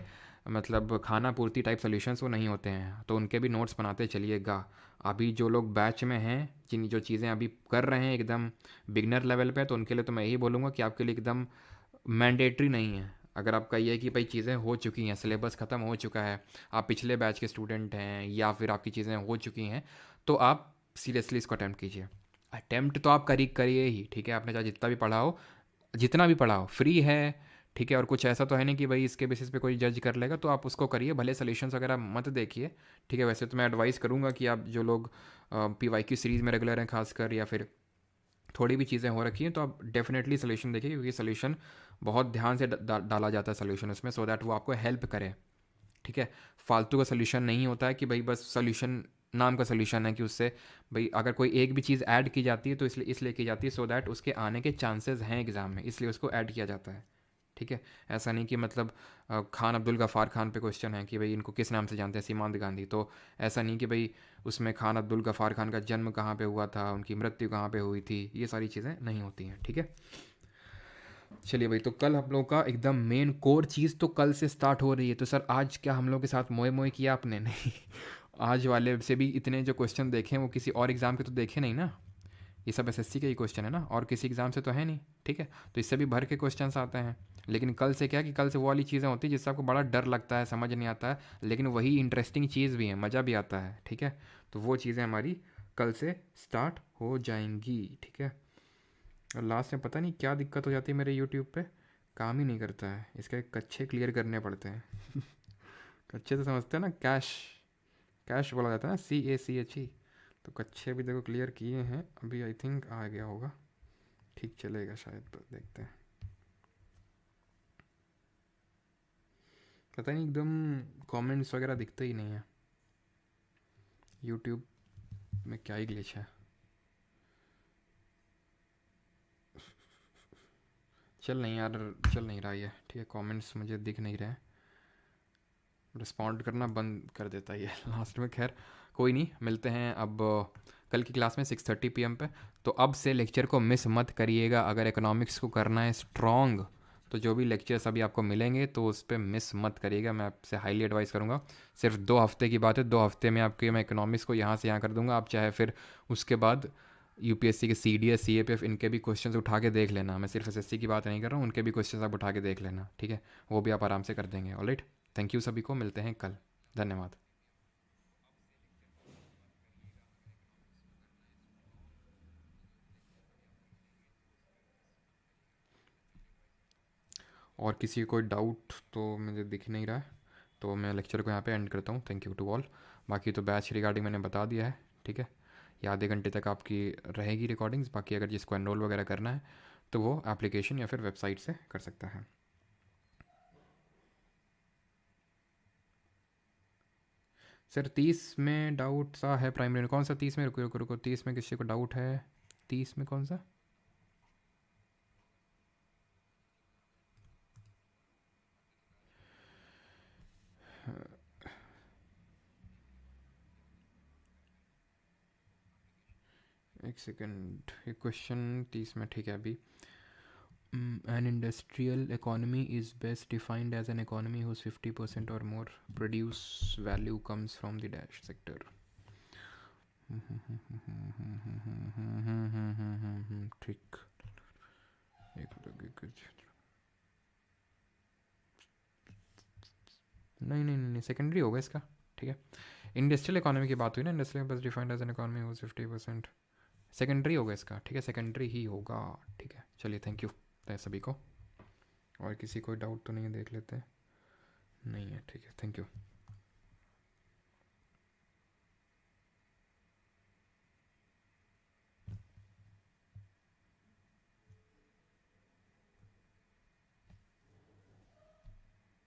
मतलब खाना पूर्ति टाइप सोल्यूशंस वो नहीं होते हैं, तो उनके भी नोट्स बनाते चलिएगा। अभी जो लोग बैच में हैं, जिन जो चीज़ें अभी कर रहे हैं एकदम बिगनर लेवल पे, तो उनके लिए तो मैं यही बोलूँगा कि आपके लिए एकदम मैंडेटरी नहीं है। अगर आपका ये है कि भाई चीज़ें हो चुकी हैं, सिलेबस ख़त्म हो चुका है, आप पिछले बैच के स्टूडेंट हैं, या फिर आपकी चीज़ें हो चुकी हैं, तो आप सीरियसली इसको अटैम्प्ट कीजिए। अटैम्प्ट तो आप करिए ही, ठीक है। आपने चाहे जितना भी पढ़ा हो फ्री है, ठीक है। और कुछ ऐसा तो है नहीं कि भाई इसके बेसिस पे कोई जज कर लेगा, तो आप उसको करिए, भले सॉल्यूशंस वगैरह मत देखिए, ठीक है। वैसे तो मैं एडवाइस करूँगा कि आप जो लोग PYQ सीरीज़ में रेगुलर हैं खासकर, या फिर थोड़ी भी चीज़ें हो रखी हैं तो आप डेफिनेटली सोल्यूशन देखिए, क्योंकि सोल्यूशन बहुत ध्यान से डाला जाता है सोल्यूशन उसमें, सो दैट वो आपको हेल्प करे, ठीक है। फालतू का सोल्यूशन नहीं होता है कि भाई बस सोल्यूशन नाम का सोल्यूशन है कि उससे भाई अगर कोई एक भी चीज़ ऐड की जाती है तो इसलिए की जाती है सो दैट उसके आने के चांसेस हैं एग्ज़ाम में, इसलिए उसको ऐड किया जाता है, ठीक है। ऐसा नहीं कि मतलब खान अब्दुल गफ़ार खान पे क्वेश्चन है कि भाई इनको किस नाम से जानते हैं, सीमांत गांधी, तो ऐसा नहीं कि भाई उसमें खान अब्दुल गफ़ार खान का जन्म कहाँ पे हुआ था, उनकी मृत्यु कहाँ पे हुई थी, ये सारी चीज़ें नहीं होती हैं, ठीक है। चलिए भाई, तो कल हम लोग का एकदम मेन कोर चीज़ तो कल से स्टार्ट हो रही है। तो सर आज क्या हम लोग के साथ मोए मोए किया आपने? नहीं। आज वाले से भी इतने जो क्वेश्चन देखे हैं वो किसी और एग्ज़ाम के तो देखे नहीं ना, ये सब एसएससी के ही क्वेश्चन है ना, और किसी एग्ज़ाम से तो है नहीं, ठीक है। तो इससे भी भर के क्वेश्चंस आते हैं। लेकिन कल से क्या कि कल से वो वाली चीज़ें होती हैं जिससे आपको बड़ा डर लगता है, समझ नहीं आता है, लेकिन वही इंटरेस्टिंग चीज़ भी है, मज़ा भी आता है, ठीक है। तो वो चीज़ें हमारी कल से स्टार्ट हो जाएंगी, ठीक है। और लास्ट में पता नहीं क्या दिक्कत हो जाती है मेरे यूट्यूब पे, काम ही नहीं करता है, इसके कच्चे क्लियर करने पड़ते हैं। कच्चे तो समझते हैं ना, कैश, कैश बोला जाता है ना, CACHE। तो कच्चे भी देखो क्लियर किए हैं अभी, आई थिंक आ गया होगा, ठीक चलेगा शायद, पर देखते हैं। पता नहीं एकदम कमेंट्स वगैरह दिखते ही नहीं है यूट्यूब में, क्या ही ग्लिच है। चल नहीं यार, चल नहीं रहा ये, ठीक है। कमेंट्स मुझे दिख नहीं रहे, रिस्पॉन्ड करना बंद कर देता है ये लास्ट में। खैर कोई नहीं, मिलते हैं अब कल की क्लास में 6:30 PM पे। तो अब से लेक्चर को मिस मत करिएगा, अगर इकोनॉमिक्स को करना है स्ट्रॉन्ग तो जो भी लेक्चर्स अभी आपको मिलेंगे तो उस पर मिस मत करिएगा, मैं आपसे हाईली एडवाइस करूँगा। सिर्फ 2 हफ्ते की बात है, 2 हफ्ते में आपके मैं इकोनॉमिक्स को यहाँ से यहाँ कर दूँगा। आप चाहे फिर उसके बाद यूपीएससी के CDS CAPF इनके भी क्वेश्चंस उठा के देख लेना, मैं सिर्फ एसएससी की बात नहीं कर रहा हूँ, उनके भी क्वेश्चंस आप उठा के देख लेना, ठीक है। वो भी आप आराम से कर देंगे। ऑलराइट, थैंक यू सभी को, मिलते हैं कल, धन्यवाद। और किसी को कोई डाउट तो मुझे दिख नहीं रहा है, तो मैं लेक्चर को यहाँ पे एंड करता हूँ। Thank you to all. बाकी तो बैच रिगार्डिंग मैंने बता दिया है, ठीक है। ये आधे घंटे तक आपकी रहेगी रिकॉर्डिंग्स, बाकी अगर जिसको एनरोल वगैरह करना है तो वो एप्लीकेशन या फिर वेबसाइट से कर सकता है। सर 30 में डाउट सा है प्राइमरी में, कौन सा 30 में? रुको रुको रुको, 30 में किसी को डाउट है? 30 में कौन सा? एक सेकंड, ये क्वेश्चन 30 में, ठीक है अभी। An industrial economy is best defined as an economy whose 50% or more produce value comes from the dash sector. ठीक, नहीं नहीं नहीं, सेकेंडरी होगा इसका, ठीक है। इंडस्ट्रियल इकोनॉमी की बात हुई ना, industrial best defined as an economy whose 50%, secondary होगा इसका, ठीक है, सेकेंडरी ही होगा, ठीक है। चलिए थैंक यू सभी को। और किसी को डाउट तो नहीं है, देख लेते हैं, नहीं है, ठीक है, थैंक यू।